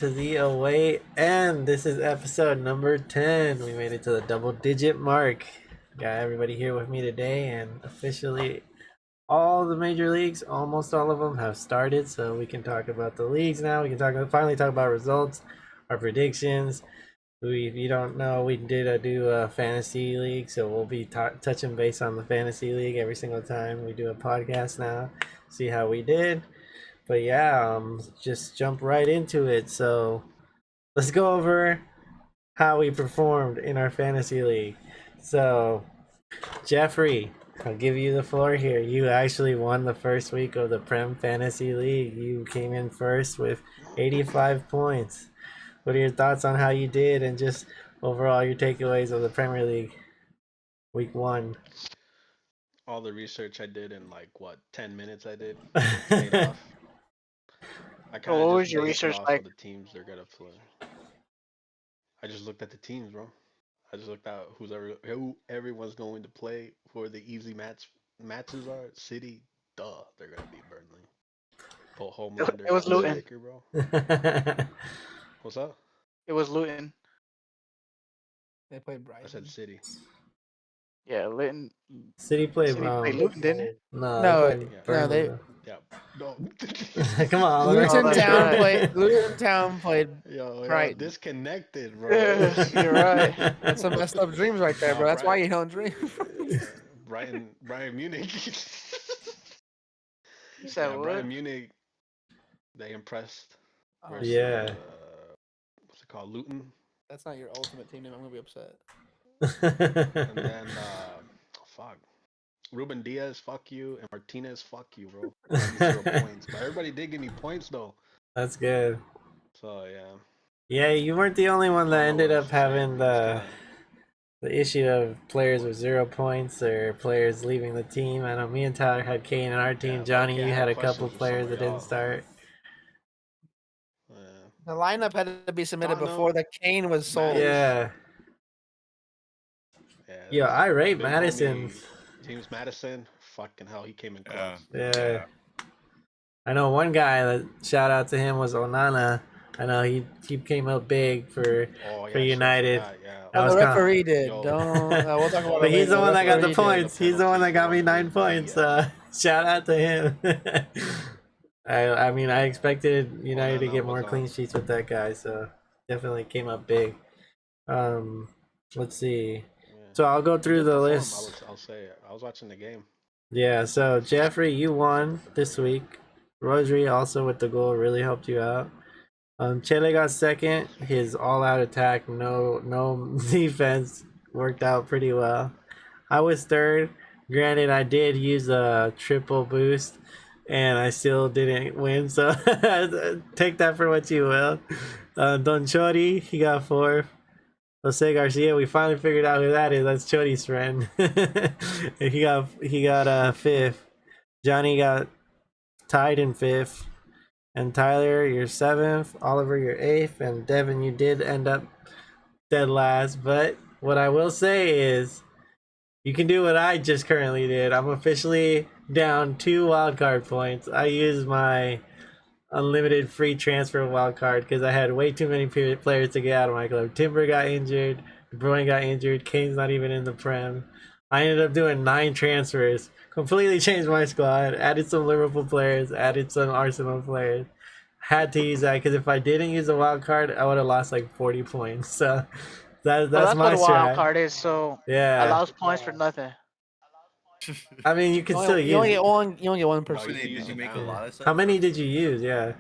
to the away end. This is episode number 10. We made it to the double digit mark. Got everybody here with me today, and officially all the major leagues, almost all of them, have started. So we can talk about the leagues now. We can finally talk about results, our predictions. If you don't know, we did do a fantasy league, so we'll be touching base on the fantasy league every single time we do a podcast now. See how we did. But yeah, just jump right into it. So let's go over how we performed in our fantasy league. So Jeffrey, I'll give you the floor here. You actually won the first week of the Prem Fantasy League. You came in first with 85 points. What are your thoughts on how you did and just overall your takeaways of the Premier League week 1? All the research I did in 10 minutes I did paid off. I So kind what of was just your based it research off like? of the teams they're gonna play. I just looked at the teams, bro. I just looked at who everyone's going to play for the easy matches are. City, duh, they're gonna be Burnley. Put Homelander It was as a Luton. striker, bro. What's up? It was Luton. They played I Brighton. said City. Yeah, Luton. City played City played Luton, didn't it? No, No, they played yeah. Burnley, they- Yeah. No. Come on, Luton that's Town right. played. Luton Town played. Yo, Brighton. disconnected, bro. You're right. That's some messed up dreams right there, Nah, bro. That's why Brighton- you don't dream. Brian Munich. You said Yeah, what? Bayern Munich, they impressed. Versus, Yeah. What's it called? Luton. That's not your ultimate team name. I'm gonna be upset. And then, fuck. Ruben Diaz, fuck you. And Martinez, fuck you, bro. 0 points. But everybody did give me points, though. That's good. So, yeah. Yeah, you weren't the only one that I don't know ended what up else to say, having bro. the issue of players with 0 points or players leaving the team. I know me and Tyler had Kane in our team. Yeah, Johnny, okay, I you have had a couple questions for players some that of didn't y'all. start. The lineup had to be submitted Tottenham. before the Kane was sold. Yeah. Yeah, I rate Big Madison. homie James Madison, fucking hell, he came in Yeah. clutch. Yeah. I know one guy that shout out to him was Onana. I know he came up big for United. Yeah. That was the kinda- referee did. Yo. Don't. We'll talk about But it he's later. the one that got the referee did. points. He's the one that got me 9 points. Shout out to him. I mean, I expected United to get more clean sheets with that guy, so definitely came up big. Let's see. So I'll go through the list. I'll say it. I was watching the game. Yeah, so Jeffrey, you won this week. Rodri also with the goal really helped you out. Chele got second. His all-out attack, no defense, worked out pretty well. I was third. Granted, I did use a triple boost, and I still didn't win. So take that for what you will. Don Chori, he got fourth. Jose Garcia, we finally figured out who that is. That's Chodi's friend. he got fifth. Johnny got tied in fifth. And Tyler, you're seventh. Oliver, you're eighth. And Devin, you did end up dead last. But what I will say is you can do what I just currently did. I'm officially down 2 wildcard points. I used my unlimited free transfer wildcard because I had way too many players to get out of my club. Timber got injured. De Bruyne got injured. Kane's not even in the Prem. I ended up doing 9 transfers. Completely changed my squad. Added some Liverpool players. Added some Arsenal players. Had to use that because if I didn't use a wild card, I would have lost like 40 points. So that's Well, that's my what a wild strat. card is. So Yeah. allows points for nothing. I mean, you can still use. You only get one. You only get one No, person. Did you make a lot of stuff? How many did you use? Yeah.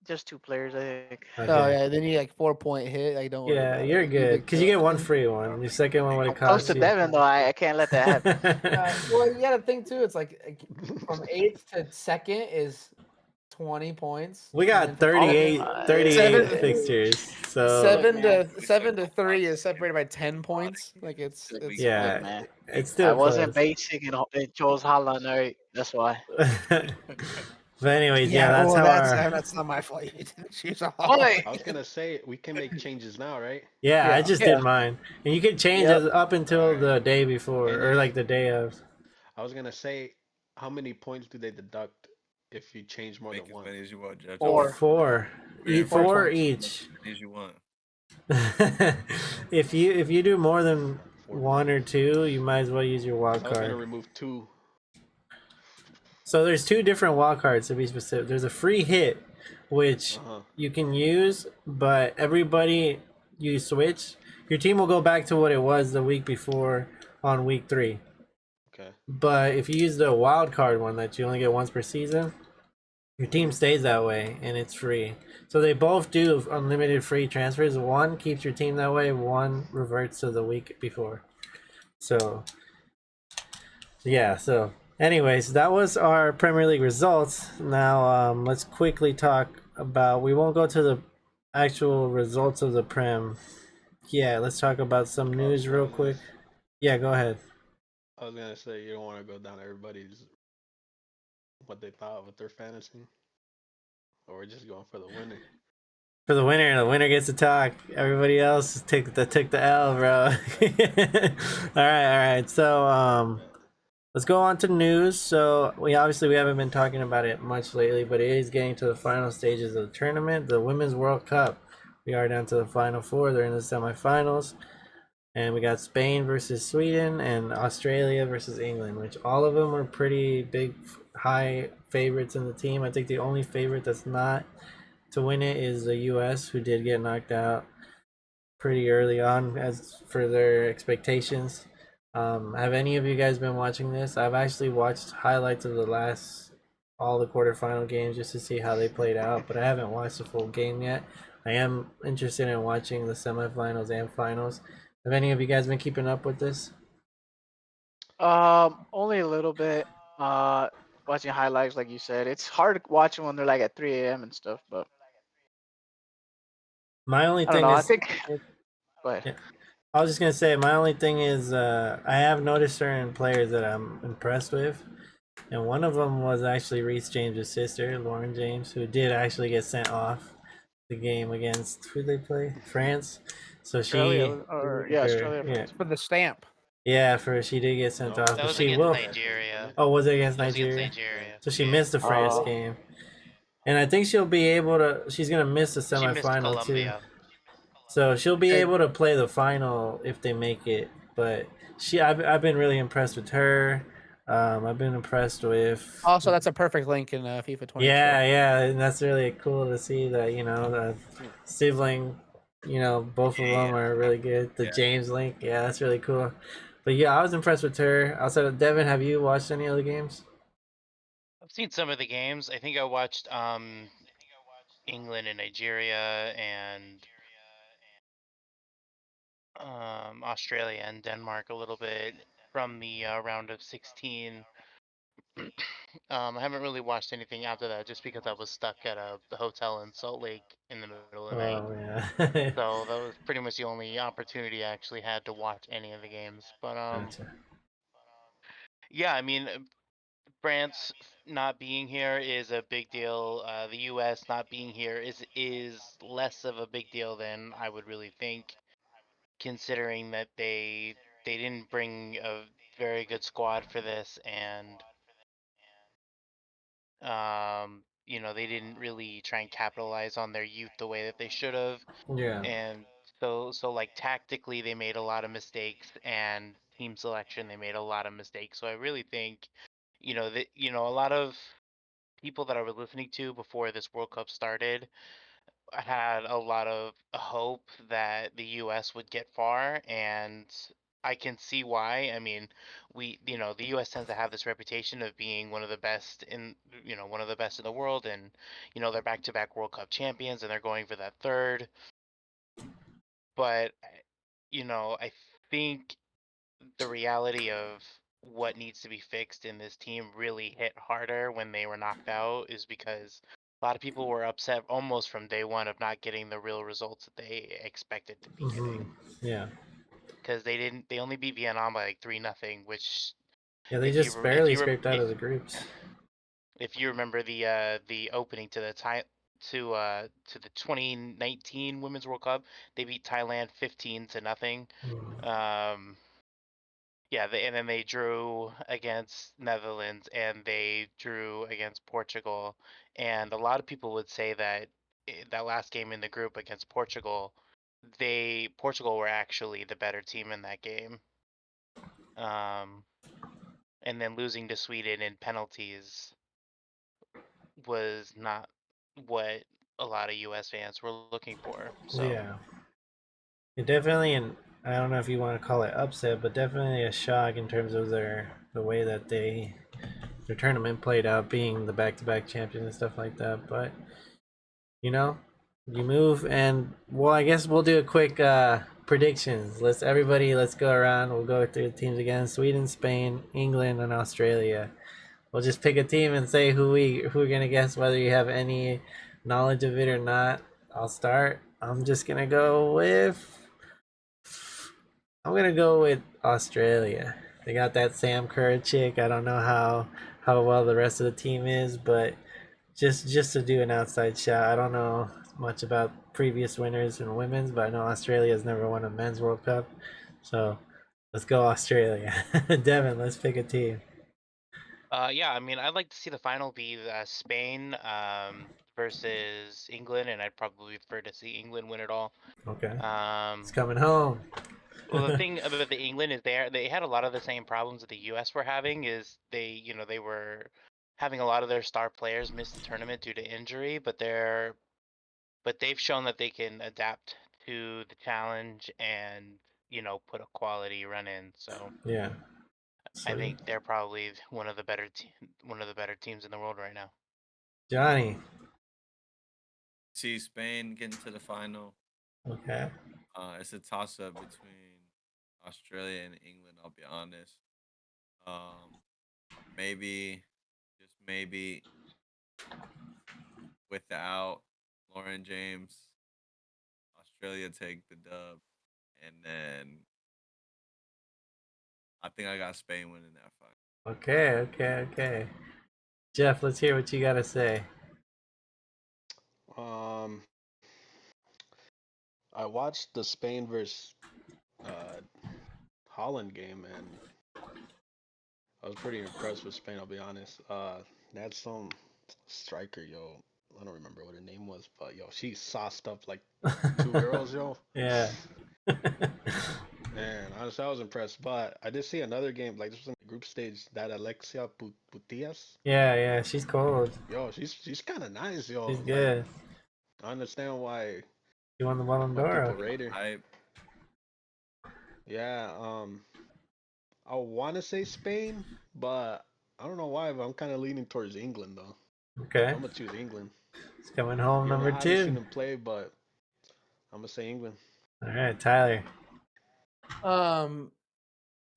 Just 2 players, I think. Okay. Oh yeah, then you like 4-point hit. Like don't worry. Yeah, about you're it. good because you get one free one. Your second one would have Close cost to you. Devin though, I can't let that happen. Well, you gotta think too. It's like from 8th to 2nd is 20 points. We got And then 38 Seven- fixtures. So 7 to 3 is separated by 10 points. Like it's yeah, Look, man. it's still I wasn't close. basic and chose Holland, right? That's why. But anyways, yeah, that's how our. that's not my fault. You didn't choose a Oi! I was gonna say we can make changes now, right? Yeah, I Yeah. just Yeah. did mine, and you can change Yep. it up until the day before, And or if- like the day of. I was gonna say, how many points do they deduct if you change more Make than as one? many as you want, Jeff. Four. 4. Grand Four Four points. each. Things you want. If you do more than 4 one or points. two, you might as well use your wild I was gonna card. remove 2. So there's two different wild cards to be specific. There's a free hit, which Uh-huh. you can use, but everybody you switch, your team will go back to what it was the week before on week 3. Okay. But if you use the wild card one that you only get once per season, your team stays that way and it's free. So they both do unlimited free transfers. One keeps your team that way, one reverts to the week before. So yeah, so anyways, that was our Premier League results. Now let's quickly talk about, we won't go to the actual results of the Prem. Yeah, let's talk about some news real quick. Yeah, go ahead. I was gonna say you don't want to go down everybody's what they thought with their fantasy, or we're just going for the winner. For the winner gets to talk. Everybody else took the L, bro. all right. So let's go on to news. So we haven't been talking about it much lately, but it is getting to the final stages of the tournament, the Women's World Cup. We are down to the final 4. They're in the semifinals, and we got Spain versus Sweden and Australia versus England, which all of them were pretty big, high favorites in the team. I think the only favorite that's not to win it is the U.S., who did get knocked out pretty early on as for their expectations. Have any of you guys been watching this? I've actually watched highlights of all the quarterfinal games just to see how they played out, but I haven't watched the full game yet. I am interested in watching the semifinals and finals. Have any of you guys been keeping up with this? Only a little bit. Watching highlights, like you said, it's hard watching when they're like at 3 a.m. and stuff. But My only I don't thing know. I is, think. Go ahead. yeah, I was just gonna say, my only thing is, I have noticed certain players that I'm impressed with, and one of them was actually Reece James' sister, Lauren James, who did actually get sent off the game against, who they play, France. So Australia Australia. For the stamp. she did get sent No, off, That but was she against will. Nigeria. Oh, was it against That was against Nigeria? Nigeria. So she Yeah. missed the France Oh. game, and I think she'll be able to. She's gonna miss the She missed semifinal too. Colombia. So she'll be Okay. able to play the final if they make it. But I've been really impressed with her. I've been impressed with. Also, that's a perfect link in FIFA 24. Yeah, and that's really cool to see that the sibling, both of them are really good. The James link, yeah, that's really cool. But yeah, I was impressed with her. Outside of Devin, have you watched any other games? I've seen some of the games. I think I watched England and Nigeria and Australia and Denmark a little bit from the round of 16. I haven't really watched anything after that just because I was stuck at the hotel in Salt Lake in the middle of the night. Oh yeah. So that was pretty much the only opportunity I actually had to watch any of the games. But Gotcha. yeah, I mean, France not being here is a big deal. The U.S. not being here is less of a big deal than I would really think, considering that they didn't bring a very good squad for this, and they didn't really try and capitalize on their youth the way that they should have, Yeah. and so like tactically they made a lot of mistakes, and team selection they made a lot of mistakes. So I really think, that a lot of people that I was listening to before this World Cup started had a lot of hope that the US would get far, and I can see why. I mean, the US tends to have this reputation of being one of the best in the world, and they're back-to-back World Cup champions and they're going for that third. But I think the reality of what needs to be fixed in this team really hit harder when they were knocked out, is because a lot of people were upset almost from day one of not getting the real results that they expected to be getting, Yeah. because they only beat Vietnam by like 3-0, which Yeah, they if you just rem- if barely you rem- scraped out of the groups. if you remember the opening to the 2019 Women's World Cup, they beat Thailand 15-0. Yeah, and then they drew against Netherlands and they drew against Portugal, and a lot of people would say that that last game in the group against Portugal, Portugal were actually the better team in that game. And then losing to Sweden in penalties was not what a lot of U.S. fans were looking for. So Yeah. It definitely, and I don't know if you want to call it upset, but definitely a shock in terms of the way that their tournament played out, being the back-to-back champions and stuff like that. But you know, you move, and well, I guess we'll do a quick predictions. Let's go around. We'll go through the teams again: Sweden, Spain, England, and Australia. We'll just pick a team and say who we're gonna guess, whether you have any knowledge of it or not. I'll start. I'm gonna go with Australia. They got that Sam Kerr chick. I don't know how well the rest of the team is, but just to do an outside shot. I don't know much about previous winners in women's, but I know Australia's never won a men's World Cup. So let's go Australia. Devin, let's pick a team. yeah, I mean, I'd like to see the final be Spain versus England, and I'd probably prefer to see England win it all. Okay. Um, It's coming home. well, the thing about the England is they had a lot of the same problems that the U.S. were having. Is they were having a lot of their star players miss the tournament due to injury, but they've shown that they can adapt to the challenge and put a quality run in. So Yeah. I So, think they're probably one of the better teams in the world right now. Johnny. See Spain getting to the final. Okay. It's a toss-up between Australia and England. I'll be honest. Maybe, just maybe, without Lauren James, Australia take the dub, and then I think I got Spain winning that fight. Okay. Jeff, let's hear what you gotta say. I watched the Spain versus Holland game, and I was pretty impressed with Spain. I'll be honest. They had some striker, yo. I don't remember what her name was, but yo, she sauced up like 2 girls, yo. Yeah. And honestly, I was impressed. But I did see another game, like this was in the group stage, that Alexia Putellas. Yeah, she's cold. Yo, she's kind of nice, yo. She's Like, good. I understand why She won the Ballon people d'Or. rate her. Yeah, I want to say Spain, but I don't know why, but I'm kind of leaning towards England though. Okay. I'm gonna choose England. It's coming home Even though number I haven't seen 2. them play, but I'm gonna say England. All right, Tyler.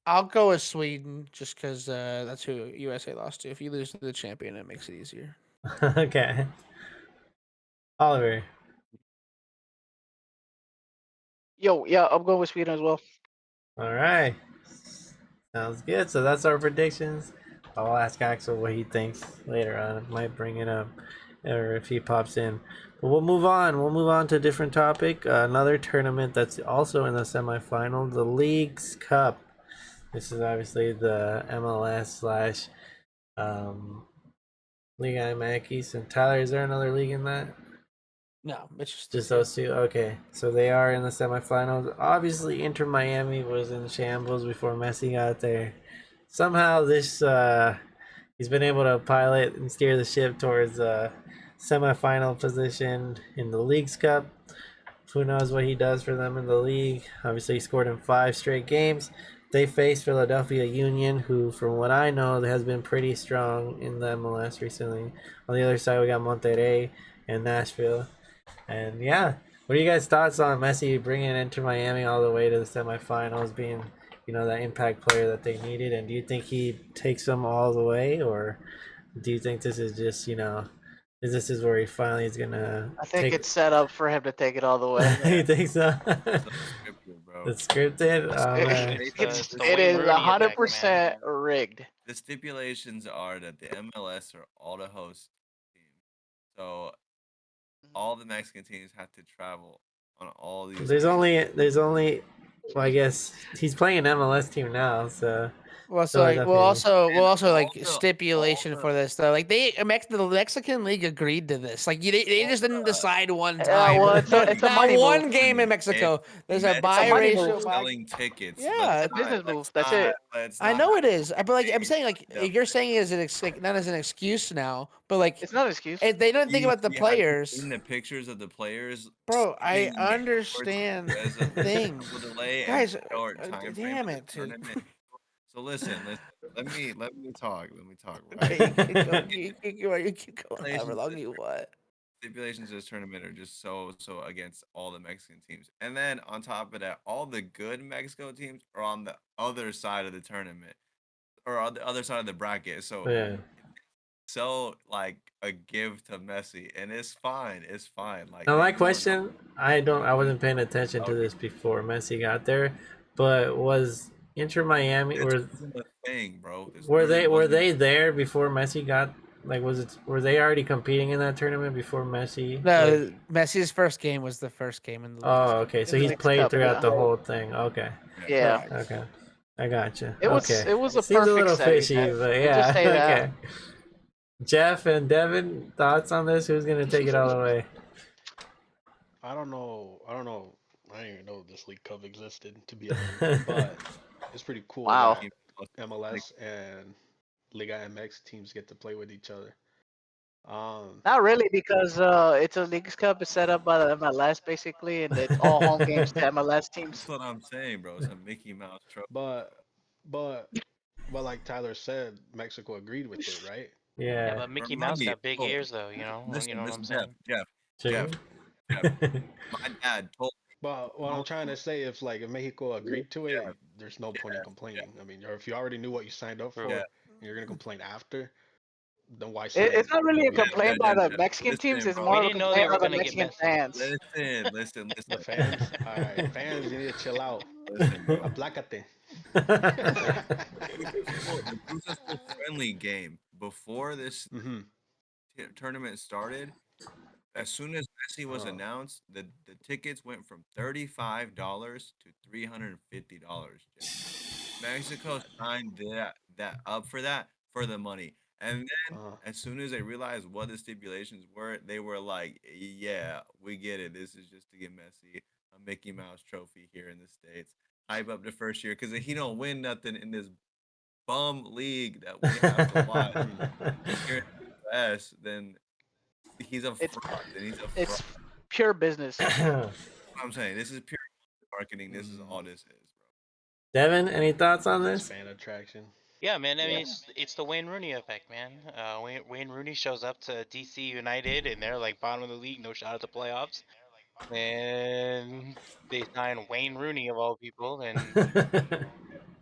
I'll go with Sweden just because that's who USA lost to. If you lose to the champion, it makes it easier. Okay. Oliver. Yeah, I'm going with Sweden as well. All right. Sounds good. So that's our predictions. I'll ask Axel what he thinks later on. I might bring it up, or if he pops in. But we'll move on. We'll move on to a different topic. Another tournament that's also in the semifinal, the Leagues Cup. This is obviously the MLS slash Liga MX. And Tyler, is there another league in that? No, it's just Just those two? Okay. So they are in the semifinals. Obviously, Inter Miami was in shambles before Messi got there. Somehow this he's been able to pilot and steer the ship towards semifinal position in the Leagues Cup. Who knows what he does for them in the league. Obviously, he scored in 5 straight games. They face Philadelphia Union, who, from what I know, has been pretty strong in the MLS recently. On the other side, we got Monterrey and Nashville. And yeah, what are you guys' thoughts on Messi bringing Inter Miami all the way to the semifinals, being, that impact player that they needed? And do you think he takes them all the way, or do you think this is just, this is where he finally is gonna? I think it's set up for him to take it all the way. You think so? It's scripted, bro. It's scripted. Oh, man. It's the It Wayne is Rooney effect, 100% rigged. The stipulations are that the MLS are all the host teams. So all the Mexican teams have to travel on all these. There's only. Well, I guess he's playing an MLS team now, so Well, so So like, we'll definitely. also like all stipulation the- for this though. Like the Mexican League agreed to this. Like they just didn't decide one Yeah, time. well, it's a There's it's a not money one move. game in Mexico. There's a Messi money is move. biracial. selling tickets. Yeah, It's a business move. That's not, it. let's I not know it is. But like I'm make saying, like the you're saying it as like, not as an excuse now, but like It's not an excuse. they don't think You- about the you have players. seen the pictures of the players, Bro, I sleeping towards understand because of the things. schedule delay and Guys, the short time frame damn of the it. tournament. So listen. Let me talk. Let me talk. Okay, Right. you keep going. You keep going however Stipulations long of you want. stipulations of this tournament are just so against all the Mexican teams, and then on top of that, all the good Mexico teams are on the other side of the tournament or on the other side of the bracket. So Yeah. like a give to Messi, and it's fine. It's fine. Like Now my ignore question, I wasn't paying attention to Okay. this before Messi got there, but was Inter Miami This wasn't a thing, bro. This were literally they wasn't there before Messi got, like, were they already competing in that tournament before Messi? Like, No, Messi's first game was the first game in the league. oh, okay, so In the he's Leagues played Cup, throughout yeah. the whole thing. Okay, Yeah. Correct. okay, I gotcha. It was Okay, it was a seems a perfect little setting. fishy, but We'll yeah, just say that. okay. Jeff and Devin, thoughts on this? Who's gonna take it all away? I don't know. I don't know. I didn't even know this League Cup existed, to be honest. But it's pretty cool Wow. that MLS and Liga MX teams get to play with each other. Not really, because it's a Leagues Cup. It's set up by the MLS basically, and it's all home games to MLS teams. That's what I'm saying, bro. It's a Mickey Mouse trophy. but but like Tyler said, Mexico agreed with it, right? Yeah, Yeah, but Mickey Remind Mouse me- got big oh, ears though. You know Listen, what I'm listen, saying. Jeff. chicken. My dad told But what I'm trying to say, if Mexico agreed to it, Yeah. there's no point in complaining. I mean, or if you already knew what you signed up for, Yeah. and you're gonna complain after, then why sign? It's not really a Yeah, complaint yeah, by the yeah. Mexican teams. Listen, It's bro. more We of a didn't know they complaint were by the gonna get Mexican Messi. fans. Listen. The fans, all right, fans, you need to chill out. Listen, bro. Aplácate. It was a full friendly game before this hmm tournament started. As soon as Messi was Uh, announced, the tickets went from $35 to $350. Mexico signed that up for that for the money, and then uh, as soon as they realized what the stipulations were, they were like, "Yeah, we get it. This is just to get Messi a Mickey Mouse trophy here in the States. Hype up the first year because he don't win nothing in this bum league that we have to watch here in the US, then he's a It's fraud. Then he's a fraud. it's pure business. That's what I'm saying. This is pure marketing. This is all this is, bro. Devin, any thoughts on it's this? fan attraction. Yeah, man. I mean, it's the Wayne Rooney effect, man. Wayne Rooney shows up to DC United, and they're like bottom of the league, no shot at the playoffs. And they sign Wayne Rooney of all people, and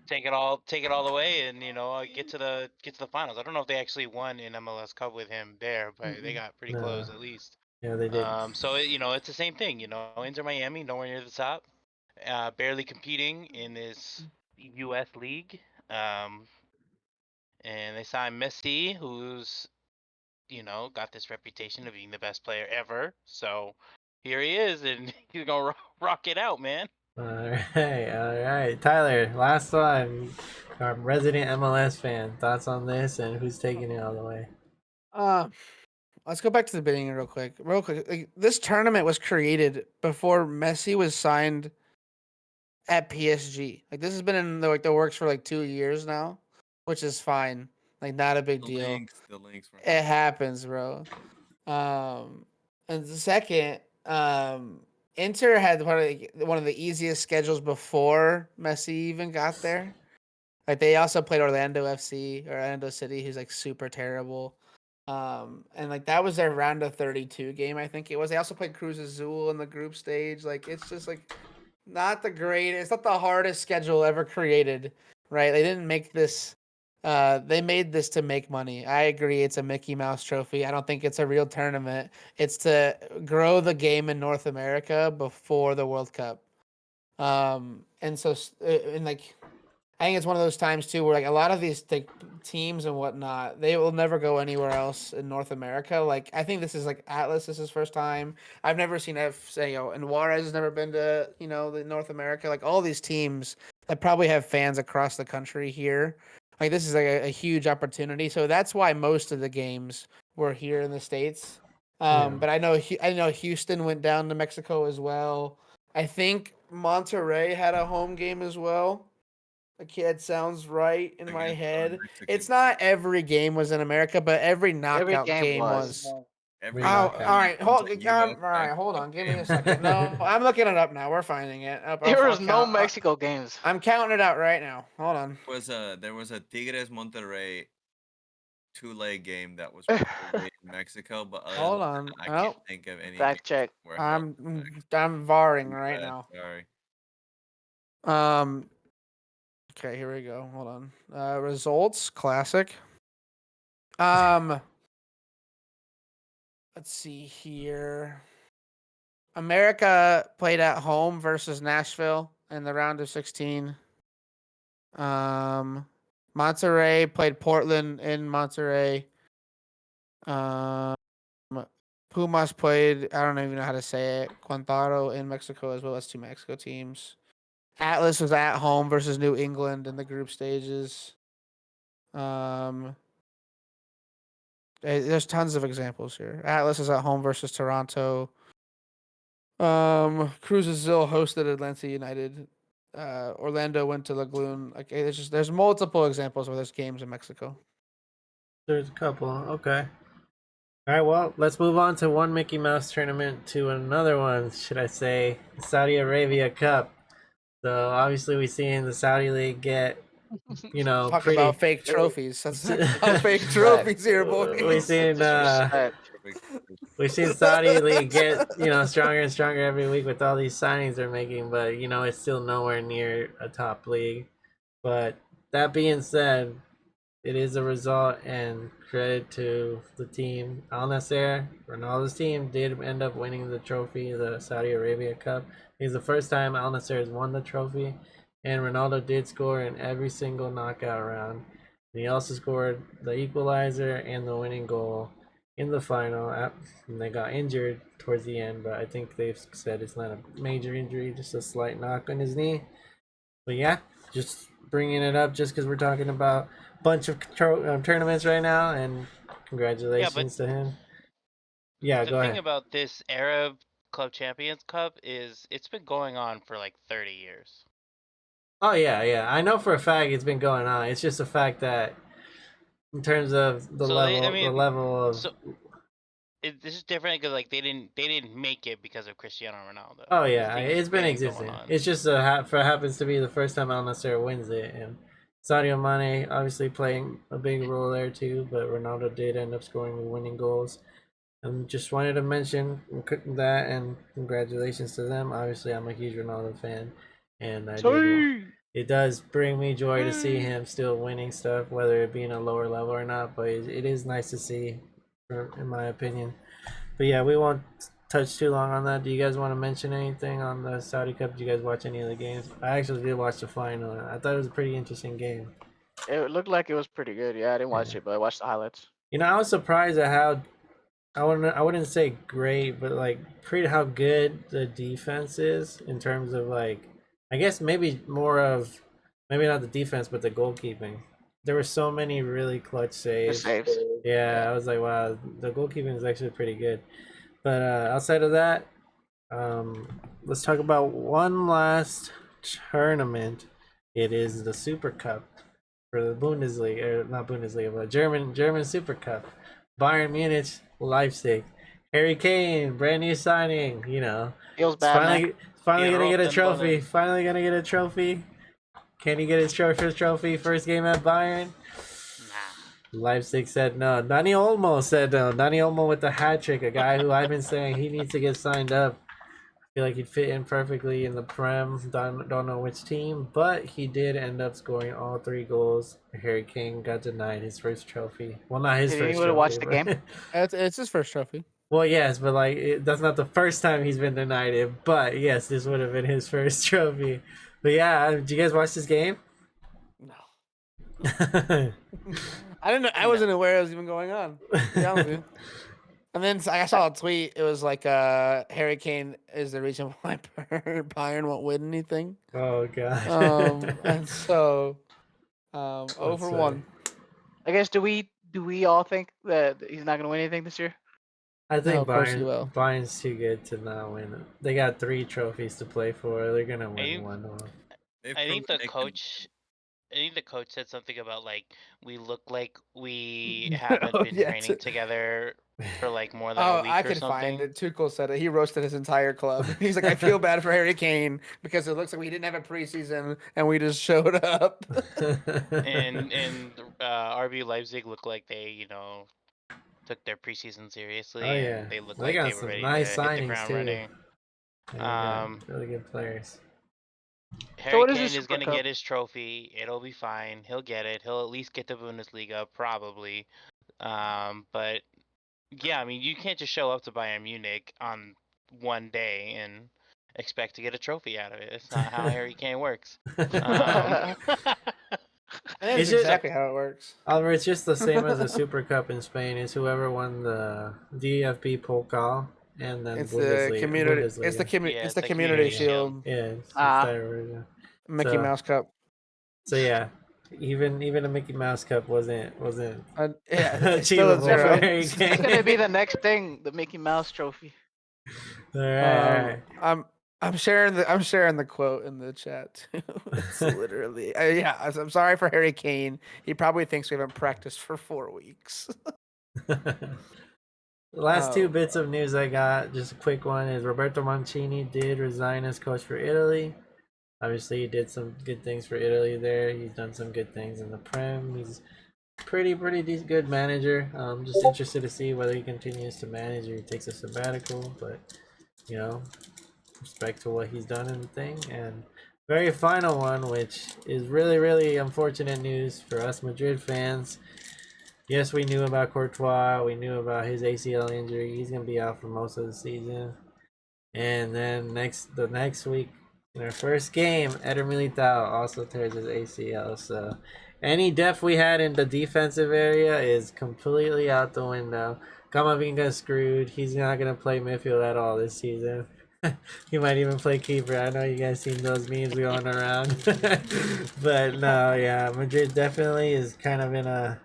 take it all the way, and get to the finals. I don't know if they actually won in MLS Cup with him there, but they got pretty close No. at least. Yeah, they did. So it's the same thing. Inter Miami nowhere near the top, barely competing in this U.S. league. And they signed Messi, who's got this reputation of being the best player ever. So here he is, and he's gonna rock it out, man. All right. Tyler, last one. Our resident MLS fan. Thoughts on this and who's taking it all the way? Let's go back to the beginning real quick. Like, this tournament was created before Messi was signed at PSG. Like this has been in the works for like 2 years now, which is fine. Like not a big deal. The links were It happens, bro. And the second, Inter had one of the easiest schedules before Messi even got there. Like they also played Orlando FC or Orlando City, who's like super terrible. And like that was their round of 32 game, I think it was. They also played Cruz Azul in the group stage. Like it's just like not the greatest, it's not the hardest schedule ever created, right? They didn't make this. They made this to make money. I agree. It's a Mickey Mouse trophy. I don't think it's a real tournament. It's to grow the game in North America before the World Cup. And so, and like, I think it's one of those times too where like a lot of these teams and whatnot, they will never go anywhere else in North America. Like I think this is like Atlas. This is his first time. I've never seen and Juarez has never been to the North America. Like all these teams that probably have fans across the country here. Like this is like a huge opportunity. So that's why most of the games were here in the States. Yeah. But I know Houston went down to Mexico as well. I think Monterrey had a home game as well. Like that sounds right in my Against head. Mexican. It's not every game was in America, but every knockout game game was. was. Every Oh, knockout. all right. Hold, Until all US right. Hold on. Give me a game. second. No, I'm looking it up now. We're finding it. There was I'll no count- Mexico games. I'm counting it out right now. Hold on. There was a Tigres Monterrey 2-leg game that was probably in Mexico, but other Hold than on. that, I Oh, can't think of any Fact games check. that were held in Mexico. I'm varring Too right bad, now. Sorry. Okay, here we go. Hold on. Results classic. Let's see here. America played at home versus Nashville in the round of 16. Monterrey played Portland in Monterrey. Pumas played, I don't even know how to say it, Quantaro in Mexico as well. That's 2 Mexico teams. Atlas was at home versus New England in the group stages. There's tons of examples here. Atlas is at home versus Toronto. Cruz Azul hosted Atlanta United. Orlando went to Lagoon. Like there's multiple examples where there's games in Mexico. There's a couple. Okay. All right. Well, let's move on to one Mickey Mouse tournament to another one. Should I say Saudi Arabia Cup? So obviously we seen the Saudi League get, Talk pretty. about fake trophies. That's about fake trophies here, boys. We've seen Saudi League get stronger and stronger every week with all these signings they're making, but it's still nowhere near a top league. But that being said, it is a result, and credit to the team. Al Nassr, Ronaldo's team, did end up winning the trophy, the Saudi Arabia Cup. It's the first time Al Nassr has won the trophy, and Ronaldo did score in every single knockout round. And he also scored the equalizer and the winning goal in the final. And they got injured towards the end, but I think they've said it's not a major injury, just a slight knock on his knee. But yeah, just bringing it up just because we're talking about a bunch of tournaments right now, and congratulations to him. Yeah, go The thing ahead. about this Arab Club Champions Cup is it's been going on for like 30 years. Oh yeah. I know for a fact it's been going on. It's just a fact that in terms of the level of. This is different because like they didn't make it because of Cristiano Ronaldo. Oh This yeah, thing it's has been going existing. on. It's just happens to be the first time Al Nassr wins it, and Sadio Mane obviously playing a big role there too. But Ronaldo did end up scoring the winning goals. And just wanted to mention that, and congratulations to them. Obviously, I'm a huge Ronaldo fan, and it does bring me joy to see him still winning stuff, whether it be in a lower level or not. But it is nice to see, in my opinion. But yeah, we won't touch too long on that. Do you guys want to mention anything on the Saudi Cup? Did you guys watch any of the games? I actually did watch the final. I thought it was a pretty interesting game. It looked like it was pretty good. Yeah, I didn't watch it, but I watched the highlights. I was surprised at how I wouldn't say great, but how good the defense is in terms of I guess maybe more of maybe not the defense but the goalkeeping. There were so many really clutch saves. Yeah, I was like, wow, the goalkeeping is actually pretty good. But outside of that, let's talk about one last tournament. It is the Super Cup for the Bundesliga, or not Bundesliga, but German Super Cup. Bayern Munich, Leipzig. Harry Kane, brand new signing. Feels bad, finally gonna get a trophy. Finally gonna get a trophy. Can he get his first trophy? First game at Bayern. Leipzig said no. Dani Olmo said no. Dani Olmo with the hat trick, a guy who I've been saying he needs to get signed up. I feel like he'd fit in perfectly in the Prem. Don't know which team, but he did end up scoring all 3 goals. Harry Kane got denied his first trophy. Well, not his first trophy. Watch the game? It's his first trophy. Well, yes, but that's not the first time he's been denied it. But yes, this would have been his first trophy. But yeah, did you guys watch this game? No. I didn't know. I wasn't aware it was even going on. To be honest with you. And then I saw a tweet. It was like, Harry Kane is the reason why Bayern won't win anything. Oh god. And so, 0 That's for funny. 1. I guess do we all think that he's not gonna win anything this year? I think of course he will. Bayern's too good to not win it. They got 3 trophies to play for. They're gonna win think- one of them. They've I think proven the they can- coach. I think the coach said something about like we look like we haven't Oh, been yeah, training together for like more than Oh, a week I or could something. find it. Tuchel said it. He roasted his entire club. He's like, I feel bad for Harry Kane because it looks like we didn't have a preseason and we just showed up. And RB Leipzig looked like they took their preseason seriously, Oh, yeah. and they looked They like got they were some ready nice to hit the signings, ground too. running. Yeah, they got Um, really good players. Harry what is Kane this is Super gonna Cup? get his trophy. It'll be fine. He'll get it. He'll at least get the Bundesliga, probably. But yeah, I mean, you can't just show up to Bayern Munich on one day and expect to get a trophy out of it. It's not how Harry Kane works. Uh, That's It's just- exactly how it works. Oliver, it's just the same as the Super Cup in Spain. It's whoever won the DFB Pokal and then It's Bundesliga. the community. It's the Bundesliga. it's the the community Community shield, Shield. Yeah, it's Ah. that version. Mickey So- Mouse Cup. So yeah, even a Mickey Mouse Cup wasn't Yeah, it's still a achievable for zero. Harry it's Kane. gonna be the next thing, the Mickey Mouse Trophy. All right. I'm sharing the quote in the chat too. It's literally yeah. I'm sorry for Harry Kane. He probably thinks we haven't practiced for 4 weeks. The last 2 Oh. bits of news I got, just a quick one, is Roberto Mancini did resign as coach for Italy. Obviously, he did some good things for Italy there. He's done some good things in the Prem. He's pretty decent, good manager. Just interested to see whether he continues to manage or he takes a sabbatical. But you know, respect to what he's done in the thing. And very final one, which is really unfortunate news for us Madrid fans. Yes, we knew about Courtois. We knew about his ACL injury. He's gonna be out for most of the season. And then the next week, in our first game, Eder Militao also tears his ACL. So any depth we had in the defensive area is completely out the window. Camavinga screwed. He's not gonna play midfield at all this season. He might even play keeper. I know you guys seen those memes going around. But no, yeah, Madrid definitely is kind of in a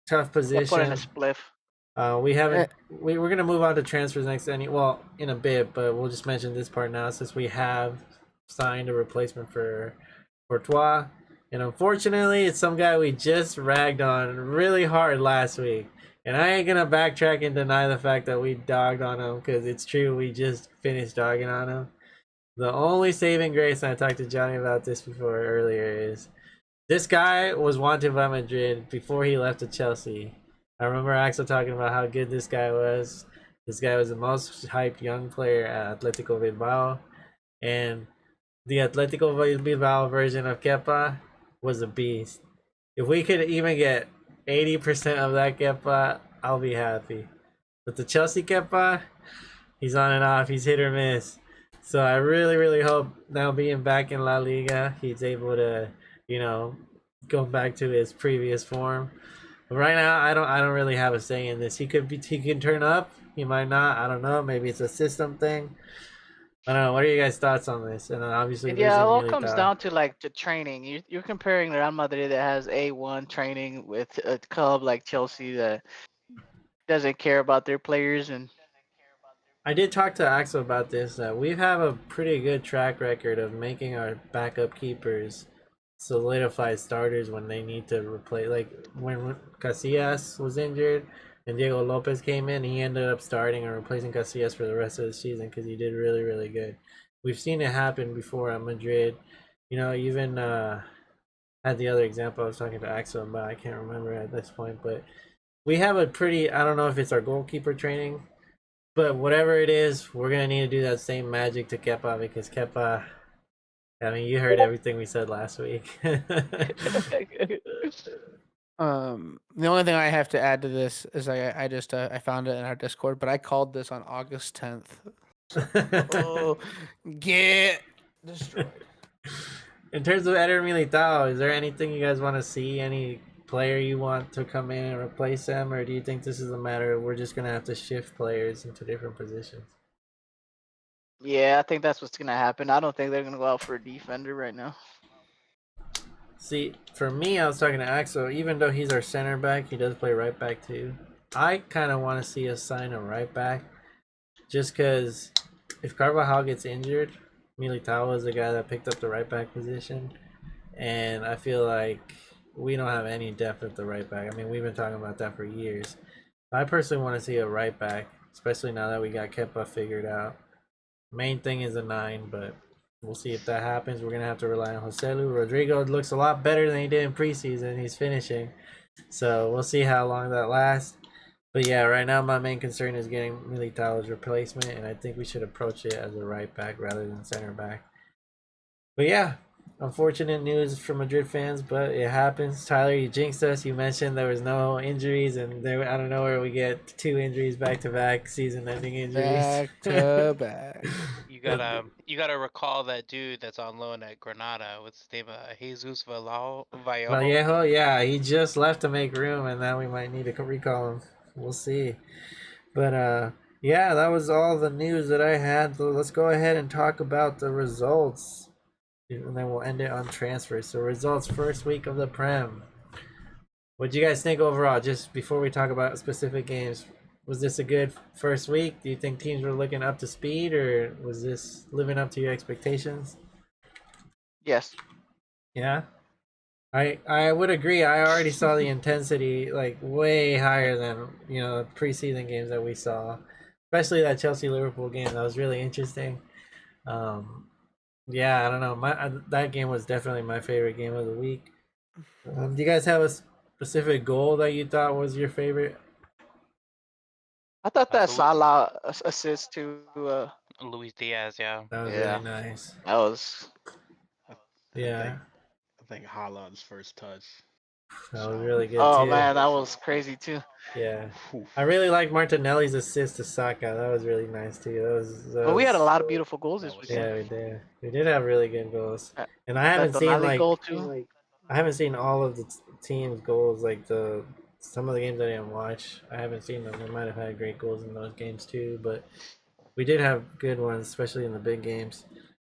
tough They'll put in position. a spliff. We haven't. We're gonna move on to transfers next. In a bit, but we'll just mention this part now since we have signed a replacement for Courtois, and unfortunately, it's some guy we just ragged on really hard last week. And I ain't gonna backtrack and deny the fact that we dogged on him because it's true. We just finished dogging on him. The only saving grace, and I talked to Johnny about this before earlier, is this guy was wanted by Madrid before he left to Chelsea. I remember Axel talking about how good this guy was. This guy was the most hyped young player at Atletico Bilbao. And the Atletico Bilbao version of Kepa was a beast. If we could even get 80% of that Kepa, I'll be happy. But the Chelsea Kepa, he's on and off. He's hit or miss. So I really hope now being back in La Liga, he's able to, go back to his previous form. But right now, I don't really have a say in this. He can turn up. He might not. I don't know. Maybe it's a system thing. I don't know. What are you guys' thoughts on this? And then obviously, And yeah, it all losing comes Militao. down to like the training. You're comparing Real Madrid that has A1 training with a club like Chelsea that doesn't care about their players. And I did talk to Axel about this. That we have a pretty good track record of making our backup keepers solidified starters when they need to replace. Like when Casillas was injured and Diego Lopez came in, he ended up starting and replacing Casillas for the rest of the season because he did really good. We've seen it happen before at Madrid. Even had the other example I was talking to Axel about. I can't remember at this point, but we have a pretty. I don't know if it's our goalkeeper training. But whatever it is, we're going to need to do that same magic to Kepa because Kepa, I mean, you heard everything we said last week. The only thing I have to add to this is I found it in our Discord, but I called this on August 10th. Oh, get destroyed. In terms of Eder Militao, is there anything you guys want to see? Any player you want to come in and replace them, or do you think this is a matter of we're just gonna have to shift players into different positions? Yeah, I think that's what's gonna happen. I don't think they're gonna go out for a defender right now. See, for me, I was talking to Axel. Even though he's our center back, he does play right back too. I kind of want to see us sign a right back, just because if Carvajal gets injured, Militao is the guy that picked up the right back position, and I feel like we don't have any depth at the right back. I mean, we've been talking about that for years. I personally want to see a right back, especially now that we got Kepa figured out. Main thing is a 9, but we'll see if that happens. We're gonna have to rely on Joselu. Rodrigo looks a lot better than he did in preseason. He's finishing, so we'll see how long that lasts. But yeah, right now my main concern is getting Militao's replacement, and I think we should approach it as a right back rather than center back. But yeah, unfortunate news for Madrid fans, but it happens. Tyler, you jinxed us. You mentioned there was no injuries, and there out of nowhere we get 2 injuries back to back, season-ending injuries. Back to back. You gotta recall that dude that's on loan at Granada. What's his name? Jesus Vallejo. Vallejo, yeah, he just left to make room, and now we might need to recall him. We'll see. But yeah, that was all the news that I had. So let's go ahead and talk about the results, and then we'll end it on transfers. So results first week of the Prem. What do you guys think overall? Just before we talk about specific games, was this a good first week? Do you think teams were looking up to speed, or was this living up to your expectations? Yes. Yeah. I would agree. I already saw the intensity like way higher than the preseason games that we saw, especially that Chelsea Liverpool game. That was really interesting. Yeah, I don't know. That game was definitely my favorite game of the week. Do you guys have a specific goal that you thought was your favorite? I thought that So- Salah assist to Luis Diaz, yeah. That was Yeah. really nice. that was Yeah, I think Haaland's first touch. that was really good oh too. man, that was crazy too. Yeah, Whew. I really like Martinelli's assist to Saka. That was really nice too. But we had a was- lot of beautiful goals this That was weekend. Yeah, we did. We did have really good goals, Uh, and I haven't That seen Tonali like goal too. I haven't seen all of the team's goals. Like some of the games I didn't watch, I haven't seen them. They might have had great goals in those games too, but we did have good ones, especially in the big games.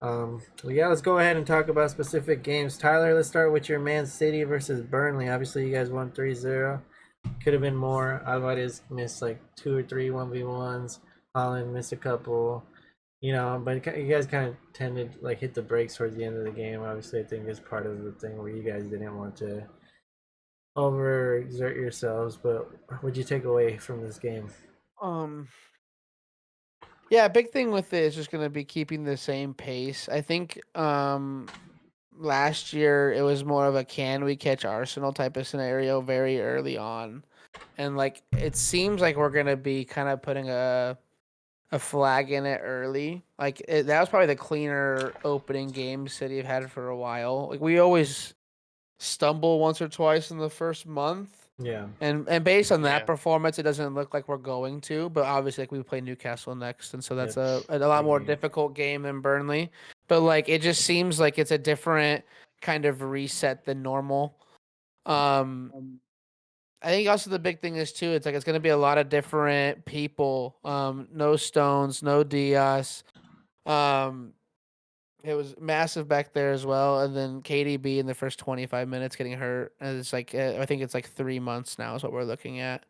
Well, yeah, let's go ahead and talk about specific games. Tyler, let's start with your Man City versus Burnley. Obviously, you guys won 3-0. Could have been more. Alvarez missed like 2 or 3 1v1s. Holland missed a couple. But you guys kind of tended like hit the brakes towards the end of the game. Obviously, I think it's part of the thing where you guys didn't want to overexert yourselves. But what'd you take away from this game? Yeah, big thing with it is just gonna be keeping the same pace. I think last year it was more of a can we catch Arsenal type of scenario very early on. And like it seems like we're gonna be kind of putting a flag in it early. Like that was probably the cleaner opening game City have had for a while. Like we always stumble once or twice in the first month. Yeah. And based on that Yeah. performance, it doesn't look like we're going to. But obviously, like we play Newcastle next, and so that's Yes. a lot more Mhm. difficult game than Burnley. But like, it just seems like it's a different kind of reset than normal. I think also the big thing is too. It's like it's going to be a lot of different people. No Stones, no Diaz. It was massive back there as well, and then KDB in the first 25 minutes getting hurt. And it's like I think it's like 3 months now is what we're looking at.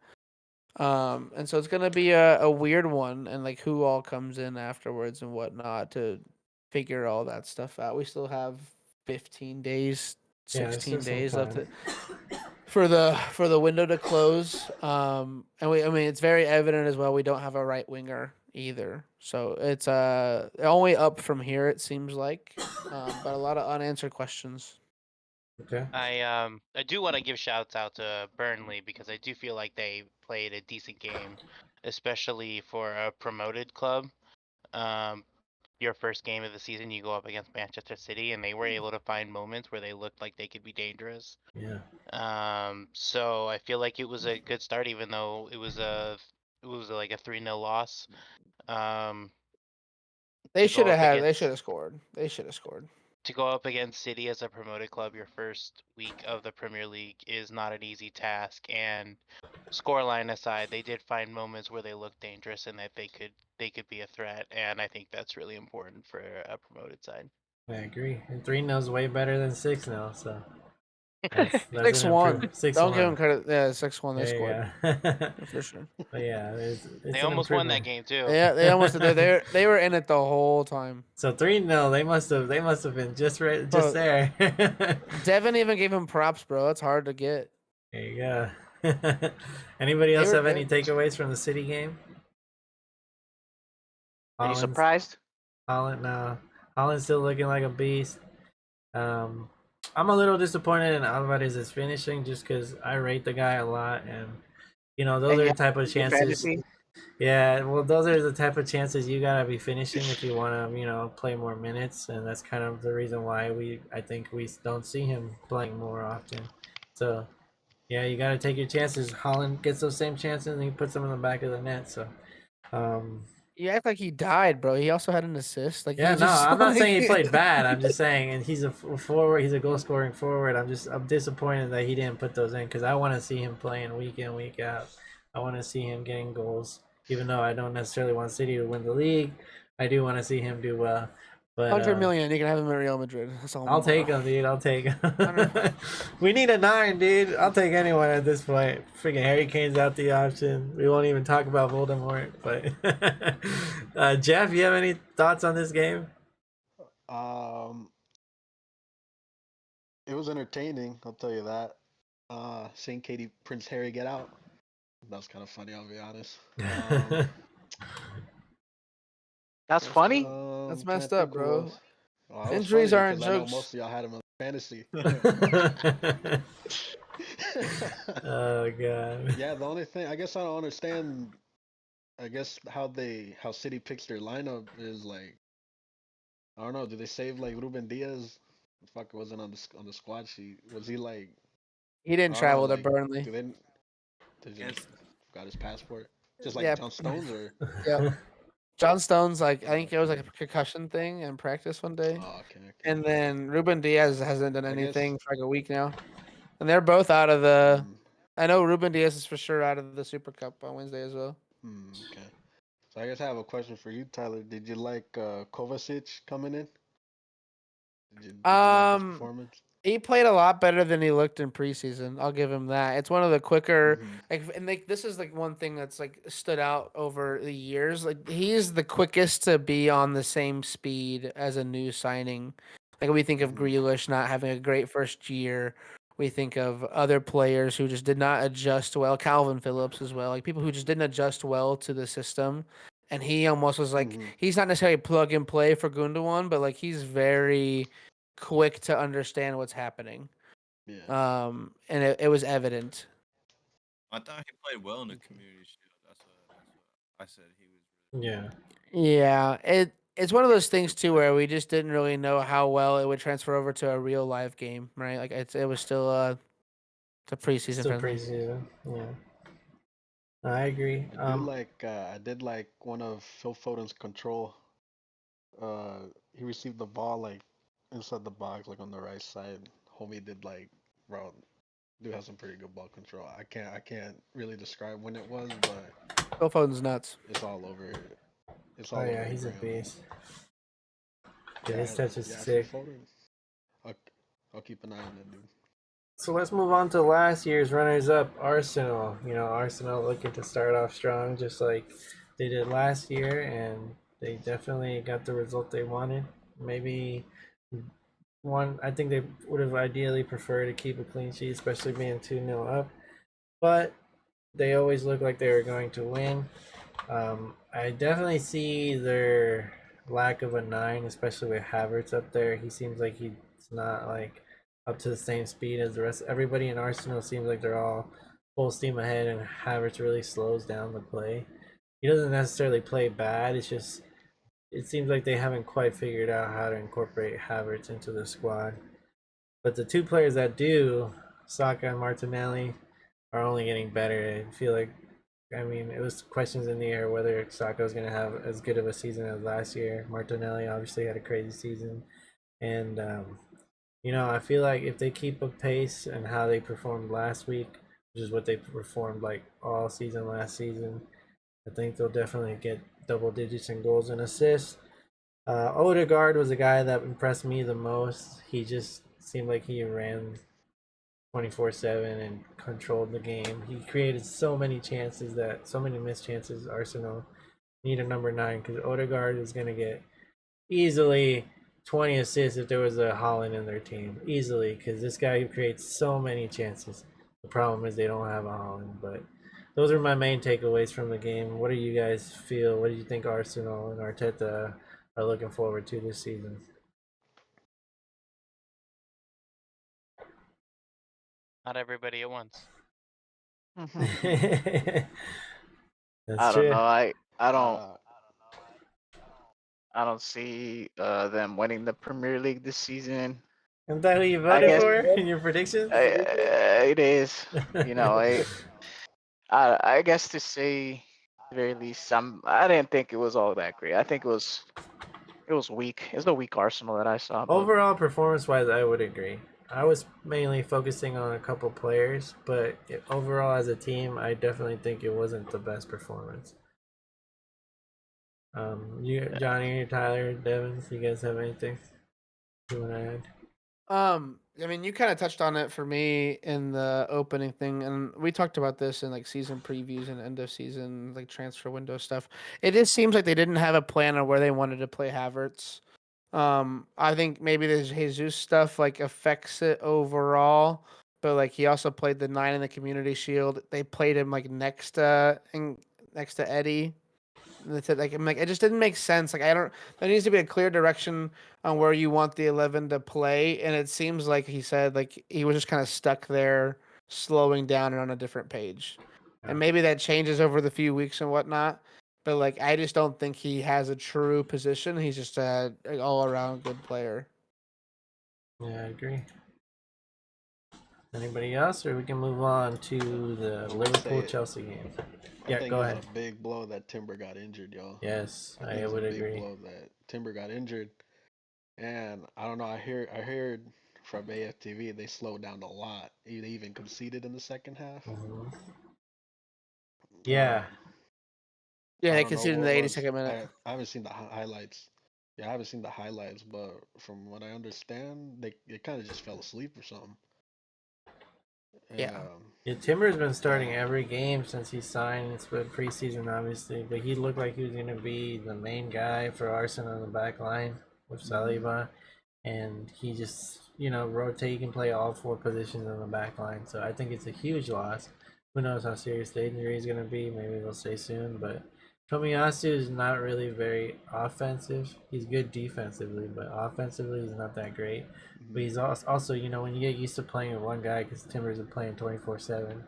And so it's gonna be a weird one, and like who all comes in afterwards and whatnot to figure all that stuff out. We still have 15 days, Yeah, there's 16 still some days left time. for the window to close. And I mean it's very evident as well. We don't have a right winger either, so it's only up from here it seems like, but a lot of unanswered questions. Okay. I do want to give shouts out to Burnley because I do feel like they played a decent game, especially for a promoted club. Your first game of the season, you go up against Manchester City, and they were able to find moments where they looked like they could be dangerous. Yeah. So I feel like it was a good start, even though it was like a 3-0 loss. They to should go have up had. They against- should have scored. They should have scored. to go up against City as a promoted club your first week of the Premier League is not an easy task. And scoreline aside, they did find moments where they looked dangerous and that they could be a threat. And I think that's really important for a promoted side. I agree. And 3-0 is way better than 6-0, so that's an 6-1. improvement. 6-1. Don't give him credit. Yeah, 6-1. They There you scored go. for sure. But yeah, it's They an almost won that improvement. game too. Yeah, they almost did. They were in it the whole time. So 3-0, they must have been just right, just Bro, there. Devin even gave him props, bro. It's hard to get. There you go. Anybody else were have any good. takeaways from the City game? Are you Holland's- surprised? Holland, no. Holland's still looking like a beast. I'm a little disappointed in Alvarez's finishing just because I rate the guy a lot, and you know those And are you the type of Your chances. fantasy? Yeah, well, those are the type of chances you gotta be finishing if you want to, play more minutes, and that's kind of the reason why I think we don't see him playing more often. So, yeah, you gotta take your chances. Holland gets those same chances, and he puts them in the back of the net. So, You act like he died, bro. He also had an assist. Like yeah, he no, just, I'm not saying he like- played bad. I'm just saying, and he's a forward. He's a goal scoring forward. I'm disappointed that he didn't put those in because I want to see him playing week in, week out. I want to see him getting goals, even though I don't necessarily want City to win the league. I do want to see him do well. But 100 million. You can have him at Real Madrid. That's all. I'll take him. him, dude. I'll take him. 100. We need a 9, dude. I'll take anyone at this point. Freaking Harry Kane's out the option. We won't even talk about Voldemort. But Jeff, you have any thoughts on this game? It was entertaining, I'll tell you that. Seeing Prince Harry get out, that was kind of funny. I'll be honest. That's funny. That's trying to messed up, think what bro. was- Well, that was Injuries funny aren't because I know jokes. most of y'all had him in fantasy. Oh god. Yeah, the only thing I guess I don't understand, I guess how City picks their lineup is like, I don't know. Do they save like Ruben Diaz? The fucker wasn't on the squad sheet. Was he like? He didn't I don't travel know, to like, Burnley. Do they? Did you Yes. got his passport? Just like Yeah. John Stones or? Yeah. John Stone's like, I think it was like a concussion thing in practice one day. Oh, okay. And then Ruben Diaz hasn't done I guess- anything for like a week now. And they're both out of the. Mm, I know Ruben Diaz is for sure out of the Super Cup on Wednesday as well. okay. So I guess I have a question for you, Tyler. Did you like Kovacic coming in? Did you like his performance? He played a lot better than he looked in preseason. I'll give him that. It's one of the quicker, Mhm. like, and like this is like one thing that's like stood out over the years. Like he's the quickest to be on the same speed as a new signing. Like we think of Mhm. Grealish not having a great first year. We think of other players who just did not adjust well. Calvin Phillips as well. Like people who just didn't adjust well to the system. And he almost was like Mhm. he's not necessarily plug and play for Gundogan, but like he's very quick to understand what's happening. Yeah. And it was evident. I thought he played well in the Community Shield. That's what I said. He was. Yeah. Yeah, it's one of those things too where we just didn't really know how well it would transfer over to a real live game, right? Like it was still it's a preseason Still friendly. preseason. Yeah. I agree. I did like one of Phil Foden's control. He received the ball like inside the box, like on the right side. Homie did like, bro, dude has some pretty good ball control. I can't really describe when it was, but Phil Foden's nuts. it's all over. It's all Oh over. yeah, he's a Instagram. beast. Yeah, his Yeah, touch is yeah, Phil sick. Foden. I'll keep an eye on that dude. So let's move on to last year's runners-up, Arsenal. Arsenal looking to start off strong, just like they did last year, and they definitely got the result they wanted. Maybe I think they would have ideally preferred to keep a clean sheet, especially being 2-0 up. But they always look like they were going to win. I definitely see their lack of a 9, especially with Havertz up there. He seems like he's not like up to the same speed as the rest. Everybody in Arsenal seems like they're all full steam ahead, and Havertz really slows down the play. He doesn't necessarily play bad. It's just it seems like they haven't quite figured out how to incorporate Havertz into the squad. But the two players that do, Saka and Martinelli, are only getting better. I feel like, it was questions in the air whether Saka was going to have as good of a season as last year. Martinelli obviously had a crazy season. And I feel like if they keep a pace and how they performed last week, which is what they performed like all season last season, I think they'll definitely get double digits in goals and assists. Odegaard was the guy that impressed me the most. He just seemed like he ran 24/7 and controlled the game. He created so many missed chances. Arsenal need a number 9 because Odegaard is going to get easily 20 assists if there was a Holland in their team. Easily, because this guy creates so many chances. The problem is they don't have a Holland, but those are my main takeaways from the game. What do you guys feel? What do you think Arsenal and Arteta are looking forward to this season? Not everybody at once. That's I don't true. know. Uh, I don't see them winning the Premier League this season. Isn't that who you I voted guess for in your predictions? it is. I guess to say at the very least, I didn't think it was all that great. I think it was weak. It's the weak Arsenal that I saw. But Overall, performance-wise, I would agree. I was mainly focusing on a couple players, but overall, as a team, I definitely think it wasn't the best performance. Johnny, Tyler, Devin, you guys have anything you want to add? I mean, you kind of touched on it for me in the opening thing, and we talked about this in like season previews and end of season, like transfer window stuff. It just seems like they didn't have a plan on where they wanted to play Havertz. I think maybe the Jesus stuff like affects it overall, but like he also played the 9 in the Community Shield. They played him like next to Eddie. That's it. Like I'm like it just didn't make sense. Like I don't. There needs to be a clear direction on where you want the 11 to play, and it seems like he said like he was just kind of stuck there, slowing down and on a different page. Yeah. And maybe that changes over the few weeks and whatnot. But like I just don't think he has a true position. He's just a all around good player. Yeah, I agree. Anybody else, or we can move on to the I will say Liverpool-Chelsea game? I Yeah, think go it's ahead. a big blow that Timber got injured, y'all. Yes, I think I it's a would big agree. blow that Timber got injured, and I don't know. I heard from AFTV they slowed down a lot. They even conceded in the second half. Mhm. Yeah, Yeah, I they don't know conceded in what the was. 82nd minute. I haven't seen the highlights. Yeah, I haven't seen the highlights, but from what I understand, they kind of just fell asleep or something. Yeah. yeah. Timber's been starting Yeah. every game since he signed. It's been preseason, obviously, but he looked like he was going to be the main guy for Arsenal in the back line with Saliba, and he just rotate. He can play all 4 positions in the back line, so I think it's a huge loss. Who knows how serious the injury is going to be? Maybe they'll say soon, but Tomiyasu is not really very offensive. He's good defensively, but offensively he's not that great. But he's also, when you get used to playing with one guy, because Timbers are playing 24/7,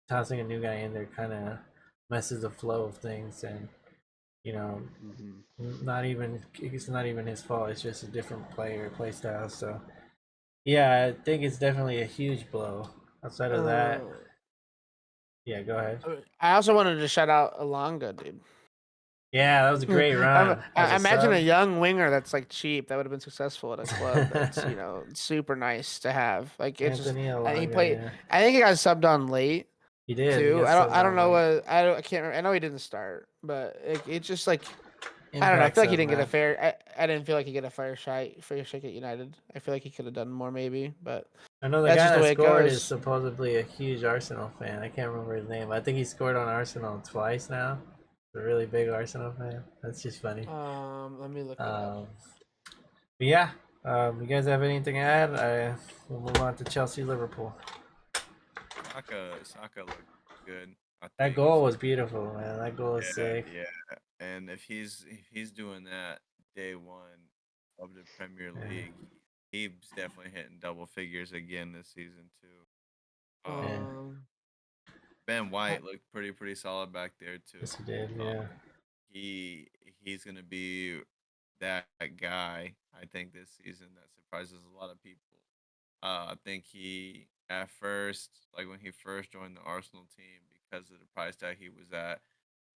tossing a new guy in there kind of messes the flow of things, and you know, it's not even his fault. It's just a different play style. So yeah, I think it's definitely a huge blow. Outside of that, yeah, go ahead. I also wanted to shout out Alanga, dude. Yeah, that was a great run. As I a imagine a sub. young winger that's like cheap that would have been successful at a club that's super nice to have. Like it's just Anthony he Alanga, played. yeah. I think he got subbed on late He did. He too. got I subbed don't on know late. what I can't. I know he didn't start, but it's just like I don't know. I Impact feel like he sub, didn't get a man. fair. I didn't feel like he got a fair shake at United. I feel like he could have done more maybe, but I know the that's guy just the that way it scored is goes. supposedly a huge Arsenal fan. I can't remember his name. I think he scored on Arsenal twice now. A really big Arsenal fan. That's just funny. Let me look it up. But yeah, you guys have anything to add? We'll move on to Chelsea Liverpool. Saka looked good. I That think. goal was beautiful, man. That goal was Yeah, sick. yeah. And if he's doing that day one of the Premier Yeah. League, he's definitely hitting double figures again this season too. Yeah. Ben White looked pretty solid back there too. Yes, he did. Yeah. He's gonna be that guy. I think this season that surprises a lot of people. I think he at first, like when he first joined the Arsenal team, because of the price tag he was at,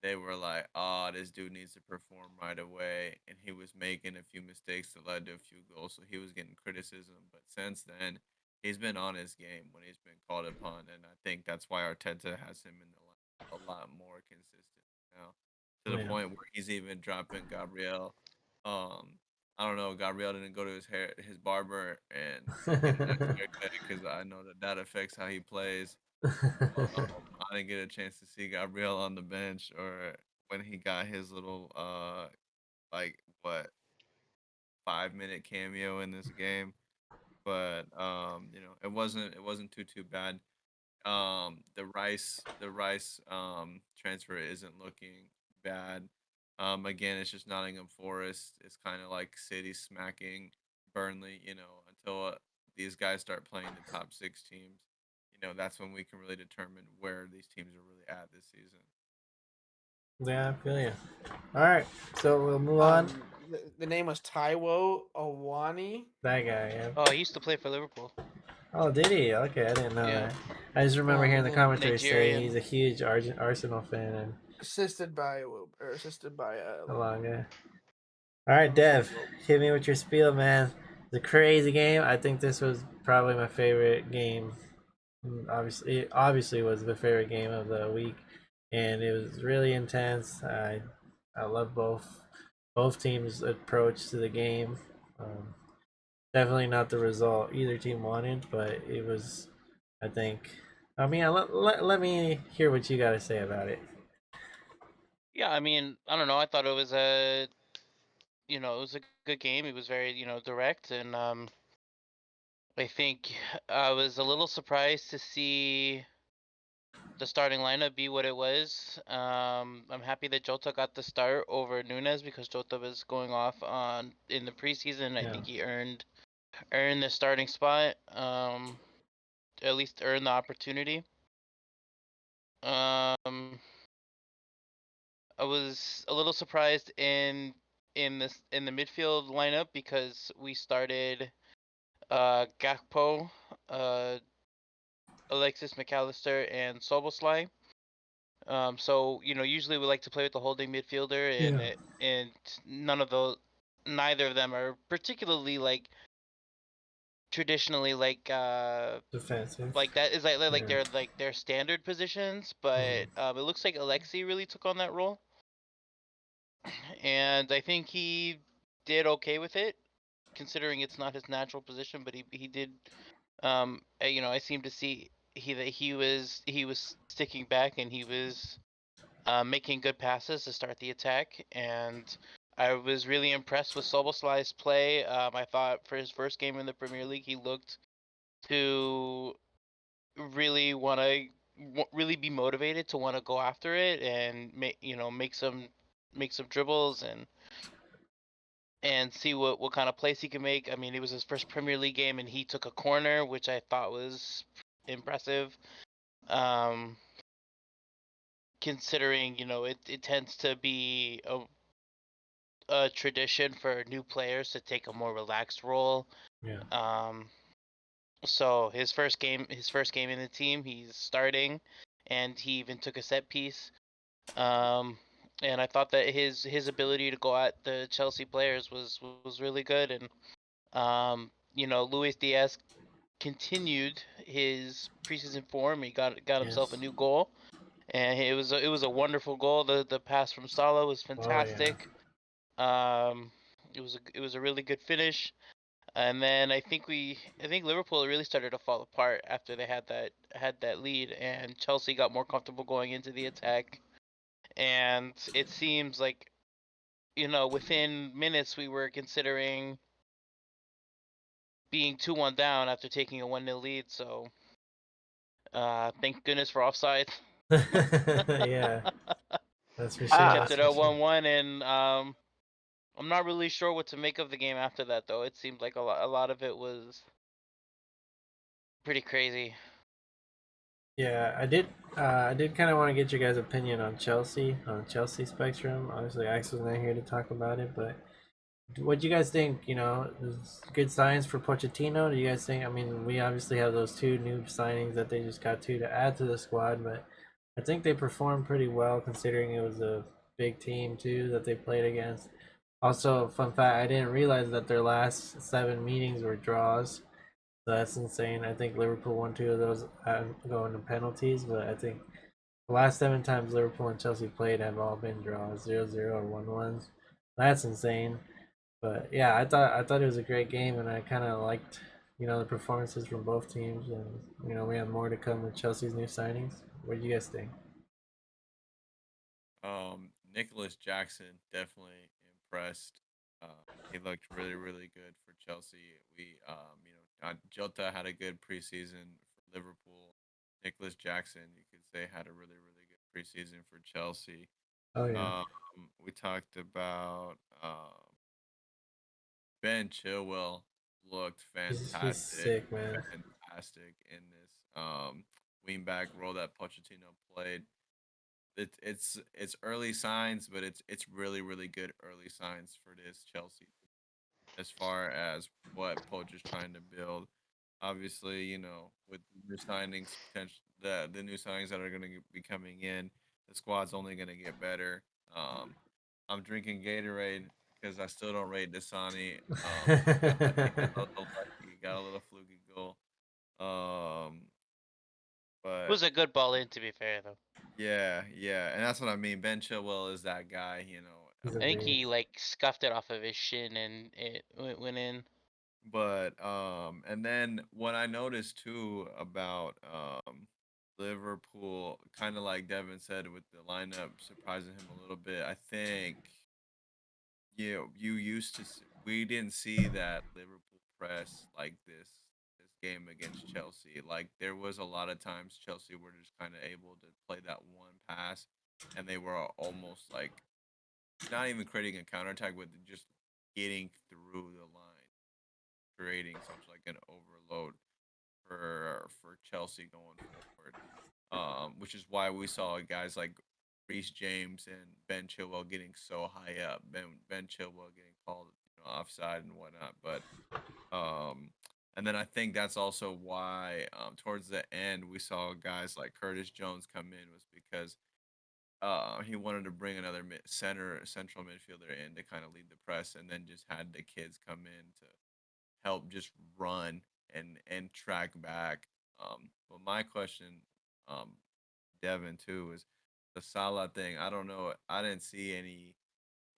they were like, "Oh, this dude needs to perform right away," and he was making a few mistakes that led to a few goals, so he was getting criticism. But since then, he's been on his game when he's been called upon, and I think that's why Arteta has him in the lineup a lot more consistent now, to the Yeah. point where he's even dropping Gabriel. I don't know. Gabriel didn't go to his barber and get a nice haircut because I know that affects how he plays. I didn't get a chance to see Gabriel on the bench or when he got his little like what 5 minute cameo in this game. But it wasn't too bad. The Rice transfer isn't looking bad. Again, it's just Nottingham Forest. It's kind of like City smacking Burnley. Until these guys start playing the top six teams. That's when we can really determine where these teams are really at this season. Yeah, I feel you. All right, so we'll move on. The name was Taiwo Awani. That guy, yeah. Oh, he used to play for Liverpool. Oh, did he? Okay, I didn't know Yeah. that. I just remember hearing the he's a commentary say Nigerian. he's a huge Arsenal fan and Assisted by Alanga. All right, Dev, hit me with your spiel, man. It's a crazy game. I think this was probably my favorite game. Obviously was the favorite game of the week, and it was really intense. I love both teams' approach to the game. Definitely not the result either team wanted, but it was. I think. I mean, let me hear what you got to say about it. Yeah, I mean, I don't know. I thought it was a good game. It was very, direct, and I think I was a little surprised to see the starting lineup be what it was. I'm happy that Jota got the start over Nunes because Jota was going off in the preseason. I Yeah. think he earned the starting spot. At least earned the opportunity. I was a little surprised in the midfield lineup because we started Gakpo, Alexis McAllister, and Soboslai. So usually we like to play with the holding midfielder, and neither of them are particularly like traditionally Defensive. like that is like Yeah. their standard positions, but it looks like Alexi really took on that role, and I think he did okay with it, considering it's not his natural position. But he did. I seem to see he was sticking back and he was making good passes to start the attack, and I was really impressed with Soboslai's play. I thought for his first game in the Premier League, he looked to really want to really be motivated to want to go after it and make some dribbles and see what kind of plays he can make. I mean, it was his first Premier League game and he took a corner, which I thought was impressive. Considering it tends to be a tradition for new players to take a more relaxed role. Yeah. So his first game in the team, he's starting, and he even took a set piece. And I thought that his ability to go at the Chelsea players was really good, and Luis Diaz continued his preseason form. He got himself a Yes. new goal, and it was a wonderful goal. The pass from Salah was Oh, yeah. fantastic. It was a really good finish. And then I think Liverpool really started to fall apart after they had that lead, and Chelsea got more comfortable going into the attack. And it seems like within minutes we were considering being 2-1 down after taking a 1-0 lead. So thank goodness for offside. Yeah, that's for sure. Kept That's it for at sure. 1-1, and I'm not really sure what to make of the game after that, though. It seemed like a lot of it was pretty crazy. Yeah, I did kind of want to get your guys' opinion on the Chelsea spectrum. Obviously, Axel's not here to talk about it, but what do you guys think? Is good signs for Pochettino? Do you guys think? I mean, we obviously have those two new signings that they just got to add to the squad, but I think they performed pretty well considering it was a big team too that they played against. Also, fun fact: I didn't realize that their last 7 meetings were draws. So that's insane. I think Liverpool won 2 of those going to penalties, but I think the last 7 times Liverpool and Chelsea played have all been draws, 0-0 or 1-1s. That's insane. But yeah, I thought it was a great game, and I kind of liked the performances from both teams, and we have more to come with Chelsea's new signings. What do you guys think? Nicholas Jackson definitely impressed. He looked really, really good for Chelsea. Jota had a good preseason for Liverpool. Nicholas Jackson, you could say, had a really, really good preseason for Chelsea. Oh yeah, We talked about Ben Chilwell looked he's fantastic, sick, man. fantastic in this wingback role that Pochettino played. It's early signs, but it's really, really good early signs for this Chelsea as far as what Poch is trying to build. Obviously, with new signings, the new signings that are going to be coming in, the squad's only going to get better. Um, I'm drinking Gatorade because I still don't rate Dasani. He got a little fluky goal. It But was a good ball in, to be fair, though. yeah, yeah, and that's what I mean. Ben Chilwell is that guy. He's a I think he beast. like scuffed it off of his shin and it went in. But and then what I noticed too about Liverpool, kind of like Devin said with the lineup surprising him a little bit. I think we didn't see that Liverpool press like this game against Chelsea. Like there was a lot of times Chelsea were just kind of able to play that one pass, and they were almost like not even creating a counterattack, but just getting through the line, creating such like an overload for Chelsea going forward. Which is why we saw guys like Reece James and Ben Chilwell getting so high up, Ben Chilwell getting called offside and whatnot. But and then I think that's also why towards the end we saw guys like Curtis Jones come in was because he wanted to bring another central midfielder in to kind of lead the press, and then just had the kids come in to help just run and track back. But my question, um, Devin too, is the Salah thing. I don't know. I didn't see any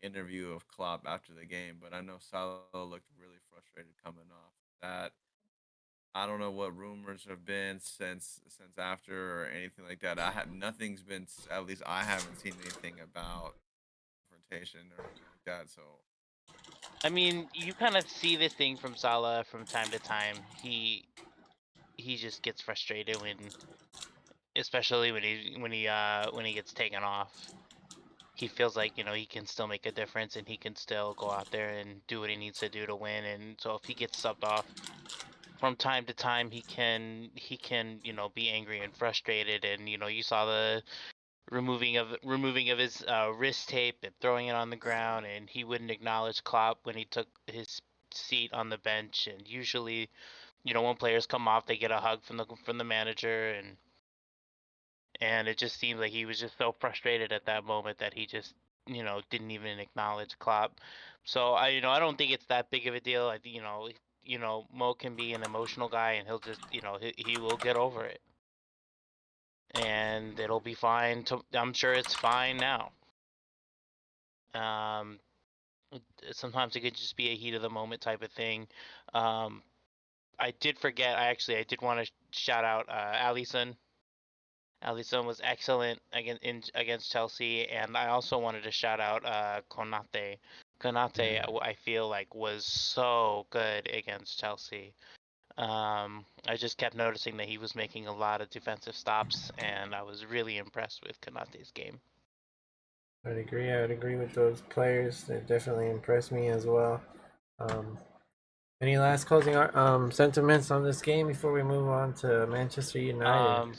interview of Klopp after the game, but I know Salah looked really frustrated coming off that. I don't know what rumors have been since after or anything like that. I had nothing's been at least I haven't seen anything about confrontation or anything like that. So I mean, you kind of see this thing from Salah from time to time. He just gets frustrated especially when he gets taken off. He feels like he can still make a difference and he can still go out there and do what he needs to do to win. And so if he gets subbed off from time to time, he can be angry and frustrated. And you saw the removing of his wrist tape and throwing it on the ground, and he wouldn't acknowledge Klopp when he took his seat on the bench. And usually, when players come off, they get a hug from the manager, and it just seemed like he was just so frustrated at that moment that he just didn't even acknowledge Klopp. So I don't think it's that big of a deal. I think Mo can be an emotional guy, and he'll just he will get over it, and it'll be fine. I'm sure it's fine now. Um, Sometimes it could just be a heat of the moment type of thing. I did forget. I did want to shout out Alisson. Alisson was excellent against Chelsea, and I also wanted to shout out Konate. Konate, Yeah. I feel like was so good against Chelsea. I just kept noticing that he was making a lot of defensive stops, and I was really impressed with Konate's game. I'd agree. I would agree with those players. They definitely impressed me as well. Um, any last closing sentiments on this game before we move on to Manchester United? Um,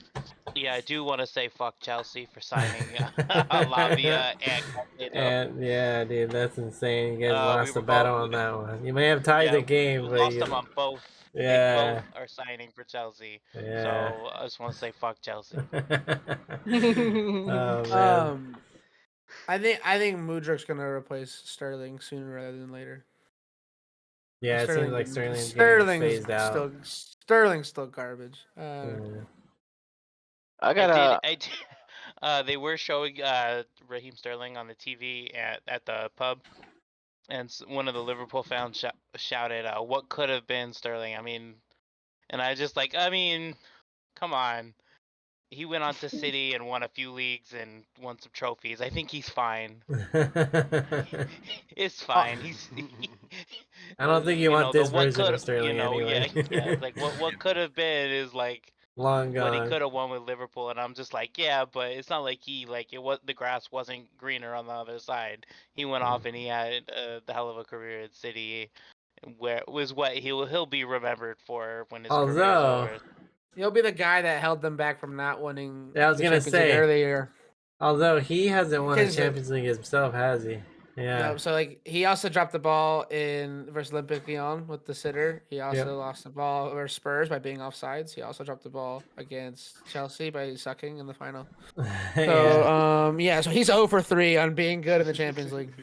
Yeah, I do want to say fuck Chelsea for signing Lavia and Caicedo. And yeah, dude, that's insane. You guys We lost the were both, battle on that one. You may have tied yeah, the we game, but lost them you, on both. They both yeah, are signing for Chelsea. yeah. So I just want to say fuck Chelsea. Oh man, I think Mudrik's gonna replace Sterling sooner rather than later. yeah. It seems like Sterling's getting phased out. Sterling's still garbage. Mm. I got I did. They were showing Raheem Sterling on the TV at the pub, and one of the Liverpool fans shouted, "What could have been Sterling?" I mean, and I just like, I mean, come on. He went on to City and won a few leagues and won some trophies. I think he's fine. It's fine. He's I don't think you want the this what version could of Sterling yeah, anyway. it's like what could have been is like Long what he gone. could have won with Liverpool, and I'm just like, yeah, but it's not like the grass wasn't greener on the other side. He went off and he had the hell of a career at City, where was what he'll be remembered for when his career is Although, over. He'll be the guy that held them back from not winning yeah, I was the gonna Champions League say, earlier. although he hasn't won a Because Champions League himself, has he? Yeah. no, so like he also dropped the ball in versus Olympique Lyon with the sitter. He also Yep. lost the ball over Spurs by being offsides. He also dropped the ball against Chelsea by sucking in the final. Yeah. So yeah, so he's 0 for 3 on being good in the Champions League.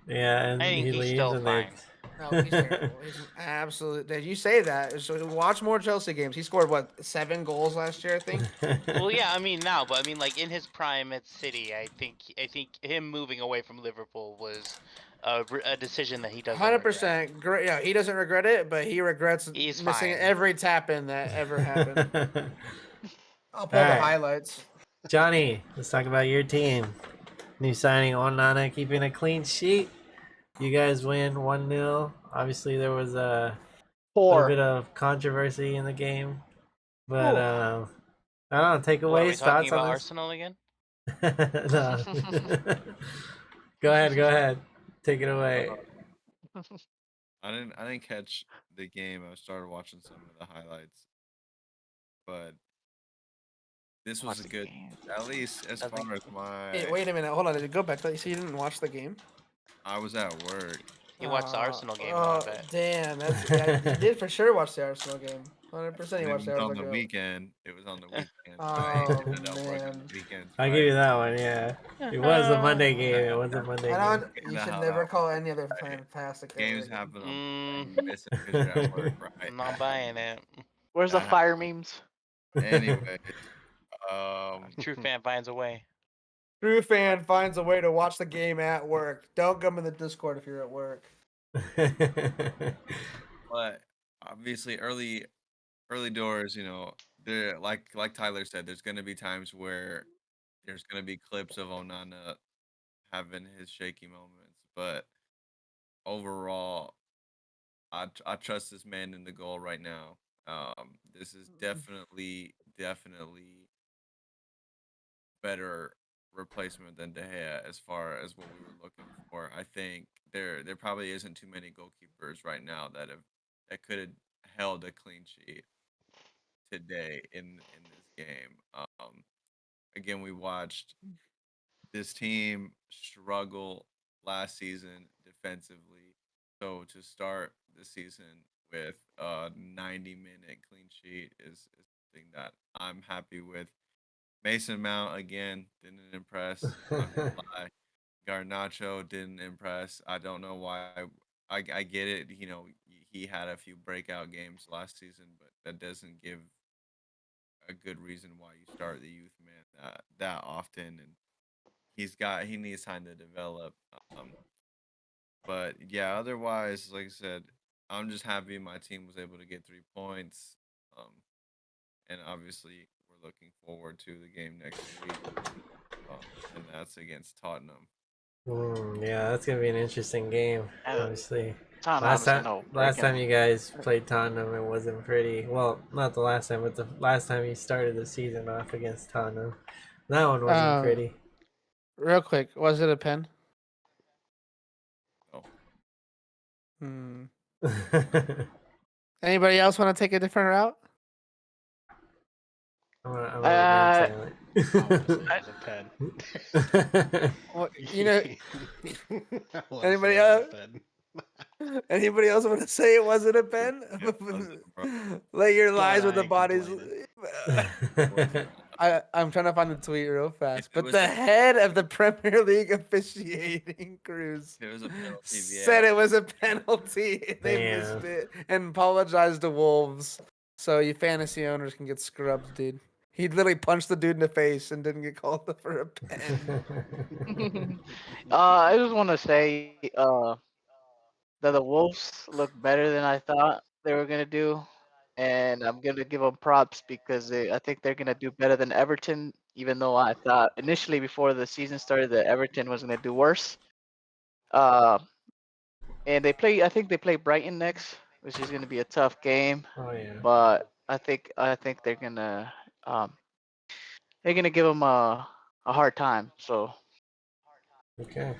Yeah, and I think he he's leaves still and they. fine. No, he's terrible. He's an absolute. Did you say that? So watch more Chelsea games. He scored what 7 goals last year, I think. Well, yeah, I mean now, but I mean like in his prime at City, I think him moving away from Liverpool was a decision that he doesn't regret. 100%. Great. Yeah, he doesn't regret it, but he regrets He's missing fine. every tap in that ever happened. I'll pull the Alright. highlights. Johnny, let's talk about your team. New signing Onana keeping a clean sheet. You guys win 1-0. Obviously, there was a little bit of controversy in the game, but I don't know. What, are we Takeaways, talking thoughts on about this? Arsenal again? No. Go ahead. Go ahead. Take it away. I didn't catch the game. I started watching some of the highlights, but this was Watch a the good, game. at least as I think far as my. Hey, wait a minute. Hold on. Did you go back to that? So you didn't watch the game? I was at work. he watched the Arsenal game. Oh, I bet. damn. That's yeah, you did for sure watch the Arsenal game. 100% you It watched was the on Arsenal the game. weekend. It was on the weekend. Oh, I ended up working man. the weekends. I'll give you that one. Yeah, it was a Monday game. It was a Monday I game. don't. You Kinda should how never that call any other fantastic games game. happen on Mm, Monday. You miss it because you're at work, right? I'm not buying it. Where's the That fire memes? Anyway, True fan finds a way. True fan finds a way to watch the game at work. Don't come in the Discord if you're at work. but obviously early doors, you know, there like Tyler said, there's gonna be times where there's gonna be clips of Onana having his shaky moments, but overall, I trust this man in the goal right now. This is definitely better replacement than De Gea as far as what we were looking for. I think there probably isn't too many goalkeepers right now that could have held a clean sheet today in this game. Again, we watched this team struggle last season defensively. So to start the season with a 90-minute clean sheet is something that I'm happy with. Mason Mount again didn't impress. Not gonna lie. Garnacho didn't impress. I don't know why. I get it. You know, he had a few breakout games last season, but that doesn't give a good reason why you start the youth man that often. And he needs time to develop. But yeah, otherwise, like I said, I'm just happy my team was able to get 3 points. Um, and obviously we're looking forward to the game next week, and that's against Tottenham. Yeah, that's gonna be an interesting game. Uh, Obviously, Tottenham's gonna last break time 'em. you guys played Tottenham, it wasn't pretty. Well, not the last time, but the last time you started the season off against Tottenham, that one wasn't pretty. Real quick, was it a pen? Oh, Hmm. Anybody else want to take a different route? I'm Uh, gonna As a pen. Well, you know, I wanna anybody say as a else? pen. Anybody else want to say it wasn't a pen? It wasn't, bro. Lay your But lies with I the ain't bodies. complaining. I'm trying to find the tweet real fast. it But was the a- head of the Premier League officiating crews It was a penalty, said yeah. it was a penalty. They missed Damn. it and apologized to Wolves. So you fantasy owners can get scrubbed, dude. He literally punched the dude in the face and didn't get called for a pen. I just want to say that the Wolves look better than I thought they were gonna do, and I'm gonna give them props because I think they're gonna do better than Everton. Even though I thought initially before the season started that Everton was gonna do worse. Uh, and I think they play Brighton next, which is gonna be a tough game. Oh yeah. But I think they're gonna give them a hard time. So Okay.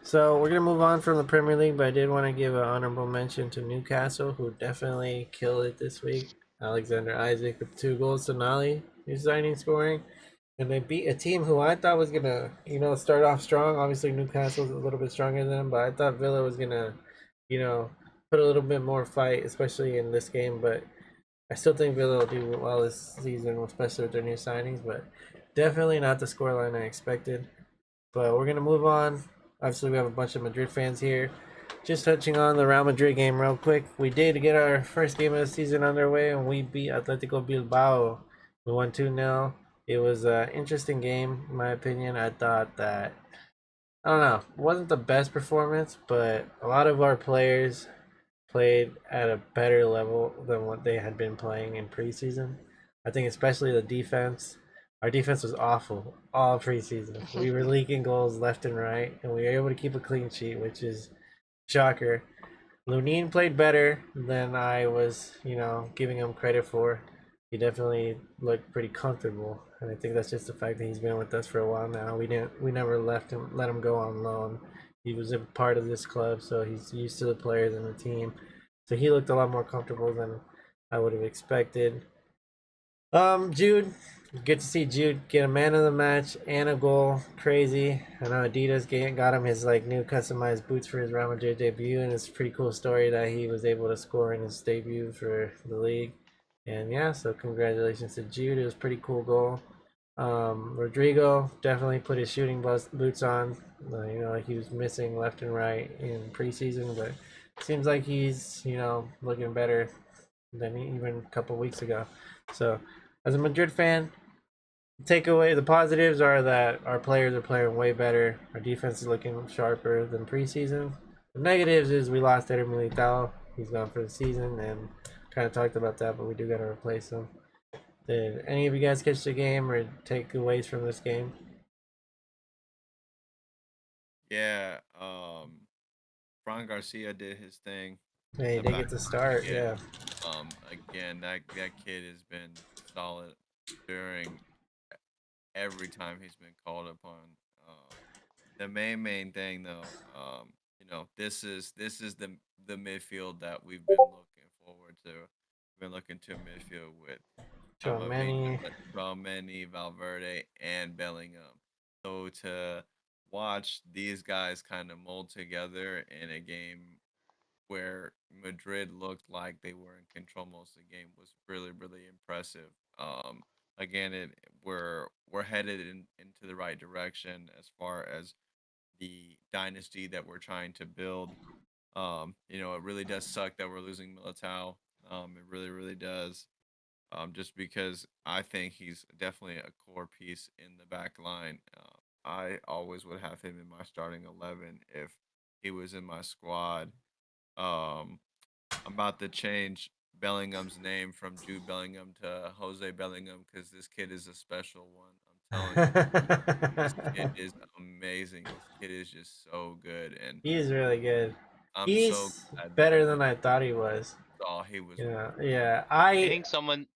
So we're gonna move on from the Premier League, but I did want to give an honorable mention to Newcastle, who definitely killed it this week. Alexander Isaac with 2 goals to Nolly, his signing scoring, and they beat a team who I thought was gonna, start off strong. Obviously, Newcastle's a little bit stronger than them, but I thought Villa was gonna, you know, put a little bit more fight, especially in this game. But I still think Villa will do well this season, especially with their new signings. But definitely not the scoreline I expected. But we're gonna move on. Obviously, we have a bunch of Madrid fans here. Just touching on the Real Madrid game real quick. We did get our first game of the season underway, and we beat Atletico Bilbao. We won 2-0. It was an interesting game, in my opinion. I thought that, I don't know, it wasn't the best performance, but a lot of our players played at a better level than what they had been playing in preseason. I think especially the defense. Our defense was awful all preseason. We were leaking goals left and right, and we were able to keep a clean sheet, which is shocker. Lunin played better than I was, giving him credit for. He definitely looked pretty comfortable, and I think that's just the fact that he's been with us for a while now. We never let him go on loan. He was a part of this club, so he's used to the players and the team. So he looked a lot more comfortable than I would have expected. Jude, good to see Jude get a man of the match and a goal. Crazy. I know Adidas got him his new customized boots for his Real Madrid debut, and it's a pretty cool story that he was able to score in his debut for the league. And yeah, so congratulations to Jude. It was a pretty cool goal. Rodrigo definitely put his shooting boots on. He was missing left and right in preseason, but it seems like he's looking better than even a couple weeks ago. So, as a Madrid fan, the positives are that our players are playing way better. Our defense is looking sharper than preseason. The negatives is we lost Eder Militao. He's gone for the season, and kind of talked about that, but we do got to replace him. Did any of you guys catch the game or takeaways from this game? Yeah, Fran Garcia did his thing. Hey, The they back get to start, again. yeah. Again, that kid has been solid during every time he's been called upon. The main thing though, this is the midfield that we've been looking forward to. We've been looking to midfield with Tchouaméni, Valverde, and Bellingham. So to watch these guys kind of mold together in a game where Madrid looked like they were in control most of the game was really, really impressive. Again, we're headed into the right direction as far as the dynasty that we're trying to build. It really does suck that we're losing Militao. It really, really does. Just because I think he's definitely a core piece in the back line. I always would have him in my starting 11 if he was in my squad. I'm about to change Bellingham's name from Jude Bellingham to Jose Bellingham because this kid is a special one. I'm telling you, this kid is amazing. This kid is just so good, and He is really good. I'm He's so glad better that than I thought he was. he was. Yeah. I think someone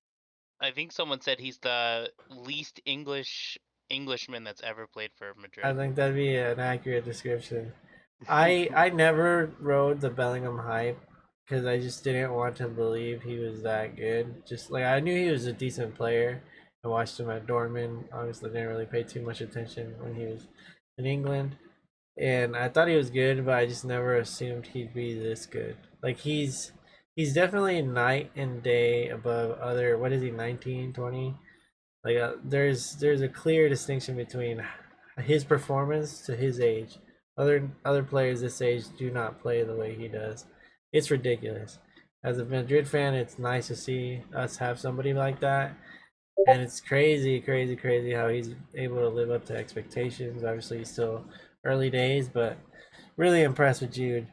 said he's the least Englishman that's ever played for Madrid. I think that'd be an accurate description. I never rode the Bellingham hype because I just didn't want to believe he was that good. Just I knew he was a decent player, I watched him at Dortmund. Obviously, didn't really pay too much attention when he was in England, and I thought he was good, but I just never assumed he'd be this good. Like he's definitely night and day above other. What is he? 19, 20? Like there's a clear distinction between his performance to his age. Other players this age do not play the way he does. It's ridiculous. As a Madrid fan, it's nice to see us have somebody like that, and it's crazy, crazy, crazy how he's able to live up to expectations. Obviously, he's still early days, but really impressed with Jude.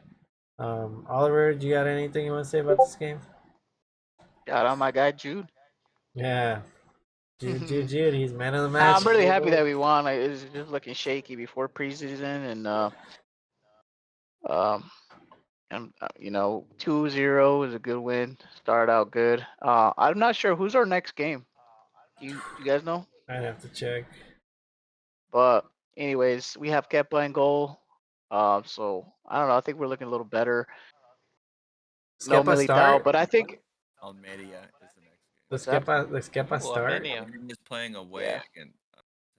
Oliver, do you got anything you want to say about this game? Shout out my guy Jude. Yeah, Jude, he's man of the match. I'm really happy that we won. Like, it was just looking shaky before preseason, and you know, 2-0 is a good win. Started out good. I'm not sure who's our next game. You guys know? I'd have to check. But anyways, we have Kepa in goal. So I don't know. I think we're looking a little better. No Skepa Militao, start? but I think Almeria is the next game. Let's What's that? let's Kepa Well, start. Armenia. Almeria is playing away Yeah. against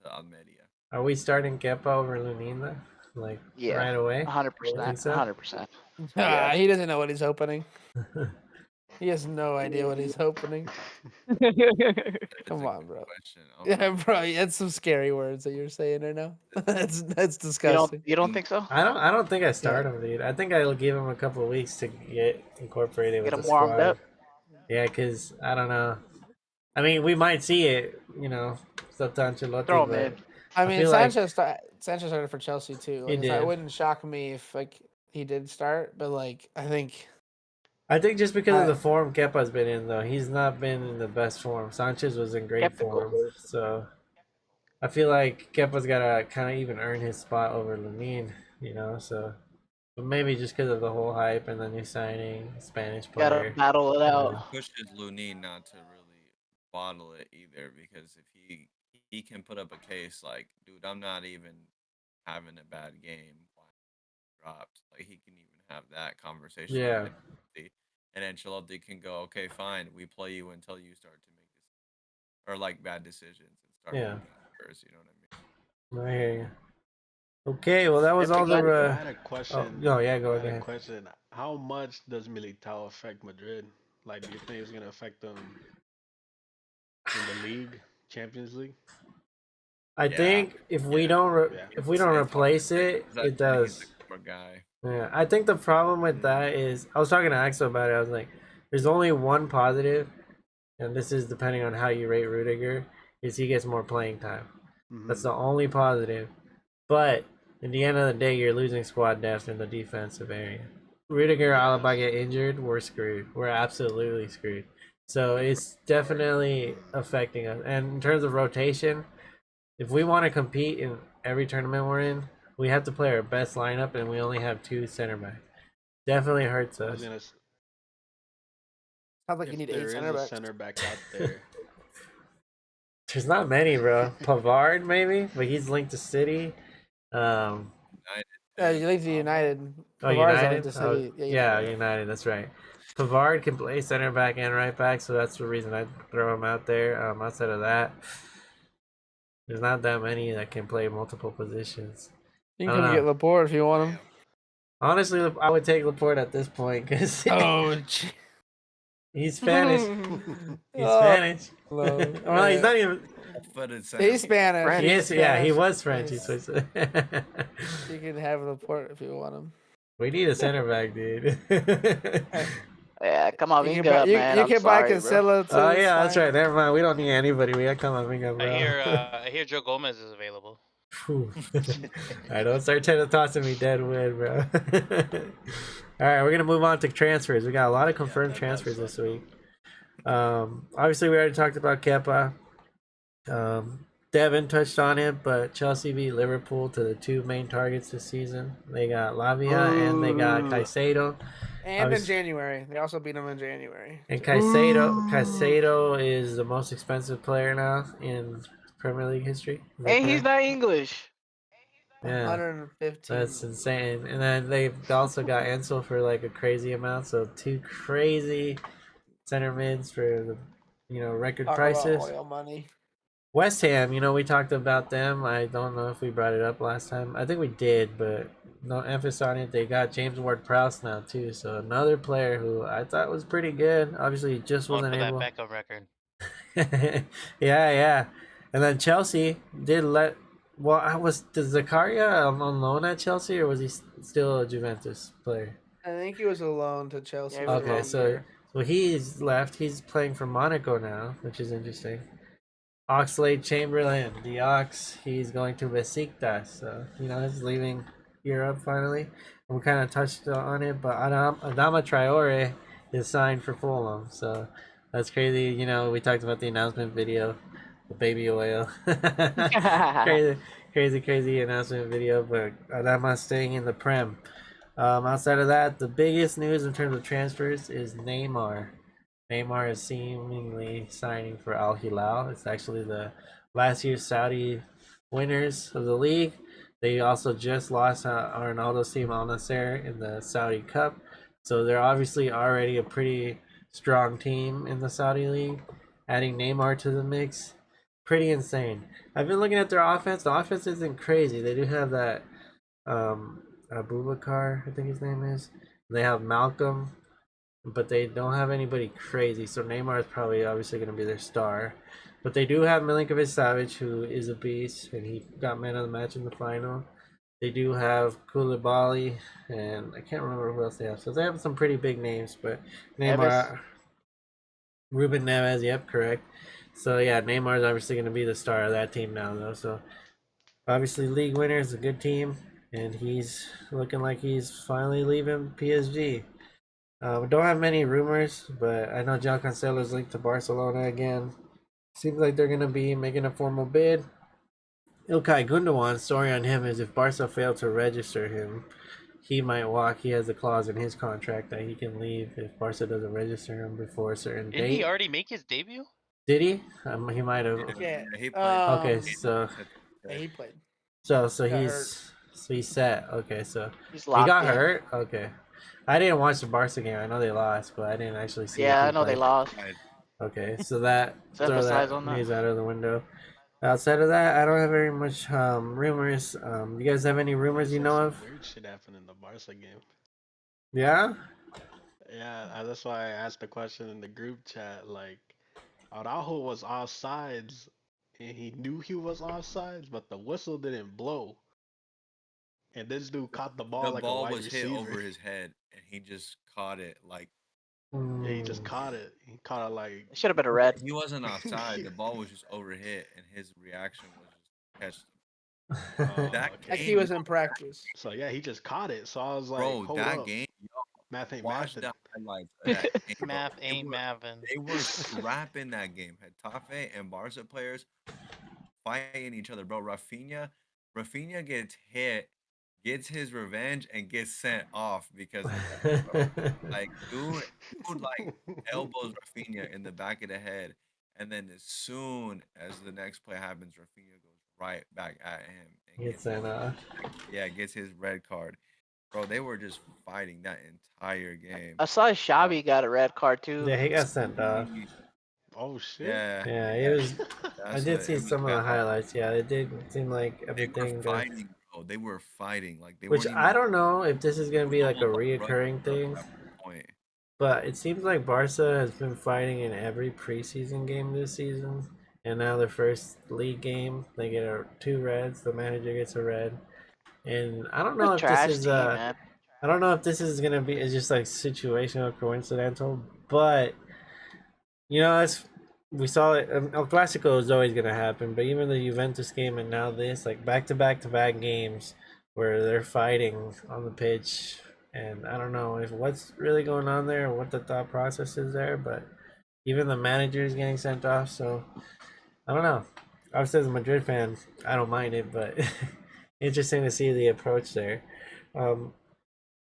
Almeria. Are we starting Kepa over Lunin then? Like Yeah, right away? 100%, think so? 100%. Ah, he doesn't know what he's opening. He has no idea what he's opening. That's Come a on, good bro. question. Oh, Yeah, bro, that's some scary words that you're saying right now. That's disgusting. You don't think so? I don't think I start him, dude. I think I'll give him a couple of weeks to get incorporated Get with the him warmed squad. up. Yeah, because I don't know. I mean, we might see it, it's up to Ancelotti, Throw him but in. I mean, feel like- Sanchez started for Chelsea too. He Like, it did. wouldn't shock me if he did start, but I think I think just because of I- the form Kepa's been in, though, he's not been in the best form. Sanchez was in great Skeptical. form, so I feel like Kepa's got to kind of even earn his spot over Lunin, so. But maybe just because of the whole hype and the new signing, Spanish Gotta player. battle it out. pushes Lunin not to really bottle it either, because if he can put up a case like, dude, I'm not even having a bad game, why dropped. Like, he can even have that conversation. with Yeah. Ancelotti, and Ancelotti can go, okay, fine, we play you until you start to make this or like bad decisions and start Yeah. making errors, you know what I mean? I hear you. Okay, well, that was If all we the. got- I had a question. no, yeah, go I had a ahead. question. How much does Militao affect Madrid? Like, do you think it's gonna affect them in the league, Champions League? I Yeah. think if we Yeah. don't Yeah. if we don't It's replace hard to it, say, 'cause I it think he's does. a core guy. Yeah, I think the problem with that is I was talking to Axel about it. I was like, "There's only one positive, and this is depending on how you rate Rudiger, is he gets more playing time. That's the only positive. But in the end of the day, you're losing squad depth in the defensive area. Rudiger, Alaba get injured, we're screwed. We're absolutely screwed. So it's definitely affecting us. And in terms of rotation, if we want to compete in every tournament we're in, we have to play our best lineup, and we only have 2 center backs. Definitely hurts I was us. gonna. sounds like you If need there 8 is center a backs. center back out there, There's not many, bro. Pavard maybe, but he's linked to City. You leave to United. Oh, Pavard's United? only to City. Yeah, United. That's right. Pavard can play center back and right back, so that's the reason I throw him out there. Outside of that, there's not that many that can play multiple positions. You I can don't come get know. Laporte if you want him. Honestly, I would take Laporte at this point because Oh, he's Spanish. He's Oh, Spanish. hello. Well, he's not even. Footed He's Spanish. French. He He's is, yeah, he Spanish. was French. He He's- switched. You can have Laporte if you want him. We need a center back, dude. Yeah, come on, You Vinga, can buy, man. you I'm can buy sorry, bro. Cancelo too. Oh it's yeah, that's fine. right. Never mind. We don't need anybody. We got Camavinga, bro. I hear Joe Gomez is available. Phew. Alright, don't start trying to toss me dead wood, bro. Alright, we're gonna move on to transfers. We got a lot of confirmed transfers this week. Obviously we already talked about Kepa. Devin touched on it, but Chelsea beat Liverpool to the 2 main targets this season. They got Lavia and they got Caicedo. And in Obvious- January, they also beat him in January. And Caicedo is the most expensive player now in Premier League history. Is that And he's correct? not English. Yeah. 115. That's insane. And then they've also got Ansel for like a crazy amount. So 2 crazy center mids for the record Talk about prices. oil money. West Ham, we talked about them. I don't know if we brought it up last time. I think we did, but no emphasis on it. They got James Ward-Prowse now too, so another player who I thought was pretty good. Obviously, he just Going wasn't for that able. Beckham record. Yeah. And then Chelsea did let. Well, was Zakaria on loan at Chelsea, or was he still a Juventus player? I think he was alone to Chelsea. he was for a Okay, alone. so year. he's left. He's playing for Monaco now, which is interesting. Oxlade Chamberlain, the Ox, he's going to Besiktas, so he's leaving Europe finally. And we kind of touched on it, but Adama Traore is signed for Fulham, so that's crazy. We talked about the announcement video, the baby oil, crazy announcement video. But Adama's staying in the Prem. Outside of that, the biggest news in terms of transfers is Neymar. Neymar is seemingly signing for Al Hilal. It's actually the last year's Saudi winners of the league. They also just lost Ronaldo's team Al Nassr in the Saudi Cup. So they're obviously already a pretty strong team in the Saudi league. Adding Neymar to the mix, pretty insane. I've been looking at their offense. The offense isn't crazy. They do have that Abubakar, I think his name is. They have Malcolm, but they don't have anybody crazy. So Neymar is probably obviously going to be their star. But they do have Milinkovic Savic, who is a beast, and he got man of the match in the final. They do have Koulibaly, and I can't remember who else they have. So they have some pretty big names, but Neymar, Ruben Neves, yep, correct. So yeah, Neymar is obviously going to be the star of that team now, though. So obviously, league winner is a good team, and he's looking like he's finally leaving PSG. We don't have many rumors, but I know João Cancelo is linked to Barcelona again. Seems like they're going to be making a formal bid. Ilkay Gundogan, story on him is if Barca fail to register him, he might walk. He has a clause in his contract that he can leave if Barca doesn't register him before a certain Didn't date. he already make his debut? Did he? He might have. Yeah. he played. Okay, Yeah, he played. so got he's set. Okay, so He's he locked got in. hurt. Okay, I didn't watch the Barca game. I know they lost, but I didn't actually see. Yeah, if he I know they played. lost. Okay, so that Let's throw emphasize that on that. news out of the window. Outside of that, I don't have very much rumors. You guys have any rumors you know of? Weird shit happened in the Barca game. Yeah. Yeah, that's why I asked the question in the group chat. Like, Araujo was offsides, and he knew he was offsides, but the whistle didn't blow. And this dude caught the ball The like a ball wide was hit receiver. over his head, and he just caught it like Yeah, he just caught it. He caught it like. It should have been a red. he wasn't offside. The ball was just overhit, and his reaction was just catch. That Like game, he was in practice. So yeah, he just caught it. So I was like, bro, hold that up. game. Math ain't Watch mathing. the highlights. Of that game, bro. Math ain't mathing. They were scrapping that game. Hetafe and Barca players fighting each other, bro. Rafinha gets hit, gets his revenge, and gets sent off because of that, bro. Like dude like elbows Rafinha in the back of the head, and then as soon as the next play happens, Rafinha goes right back at him and Gets sent off. gets his red card. Bro, they were just fighting that entire game. I saw Xavi got a red card too. Yeah, he got sent off. Oh shit. Yeah. Yeah, it was. I That's did it. see It was some of the bad. highlights. Yeah, it did seem like They were everything. fighting, bro. They were fighting. Like they Which weren't I even don't know if this is gonna be like a almost running reoccurring through thing, that point. but it seems like Barca has been fighting in every preseason game this season, and now their first league game they get 2 reds. The manager gets a red, and I don't know if Trash this is team, man. I don't know if this is gonna be. It's just like situational, coincidental, but we saw it. El Clasico is always gonna happen, but even the Juventus game and now this, like back to back games where they're fighting on the pitch, and I don't know if what's really going on there or what the thought process is there, but even the manager is getting sent off, so I don't know. Obviously, as a Madrid fan, I don't mind it, but interesting to see the approach there.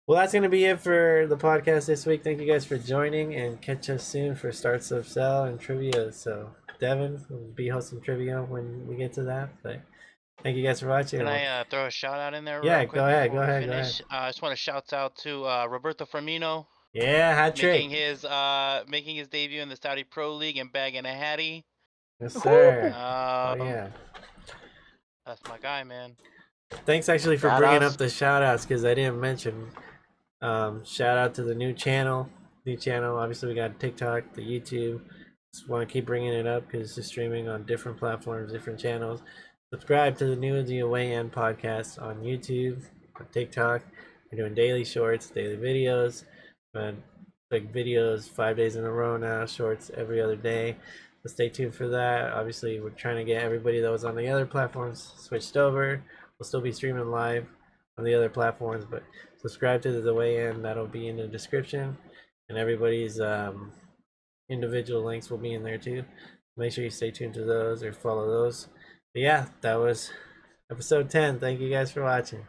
Well, that's going to be it for the podcast this week. Thank you guys for joining, and catch us soon for Starts of Cell and Trivia. So, Devin will be hosting Trivia when we get to that. But thank you guys for watching. Can I throw a shout out in there? Yeah, real quick go ahead, before go we ahead, go finish? I just want to shout out to Roberto Firmino Yeah, hat trick. making his debut in the Saudi Pro League and bagging a hattie. Yes, sir. Um, Oh yeah. That's my guy, man. Thanks actually for Shout bringing outs. up the shout outs because I didn't mention. Shout out to the new channel. Obviously, we got TikTok, the YouTube. Just want to keep bringing it up because it's streaming on different platforms, different channels. Subscribe to the New The Away End podcast on YouTube, on TikTok. We're doing daily shorts, daily videos, and like videos 5 days in a row now, shorts every other day. So stay tuned for that. Obviously, we're trying to get everybody that was on the other platforms switched over. We'll still be streaming live on the other platforms, but subscribe to the way in. That'll be in the description, and everybody's individual links will be in there too. Make sure you stay tuned to those or follow those. But yeah, that was episode 10. Thank you guys for watching.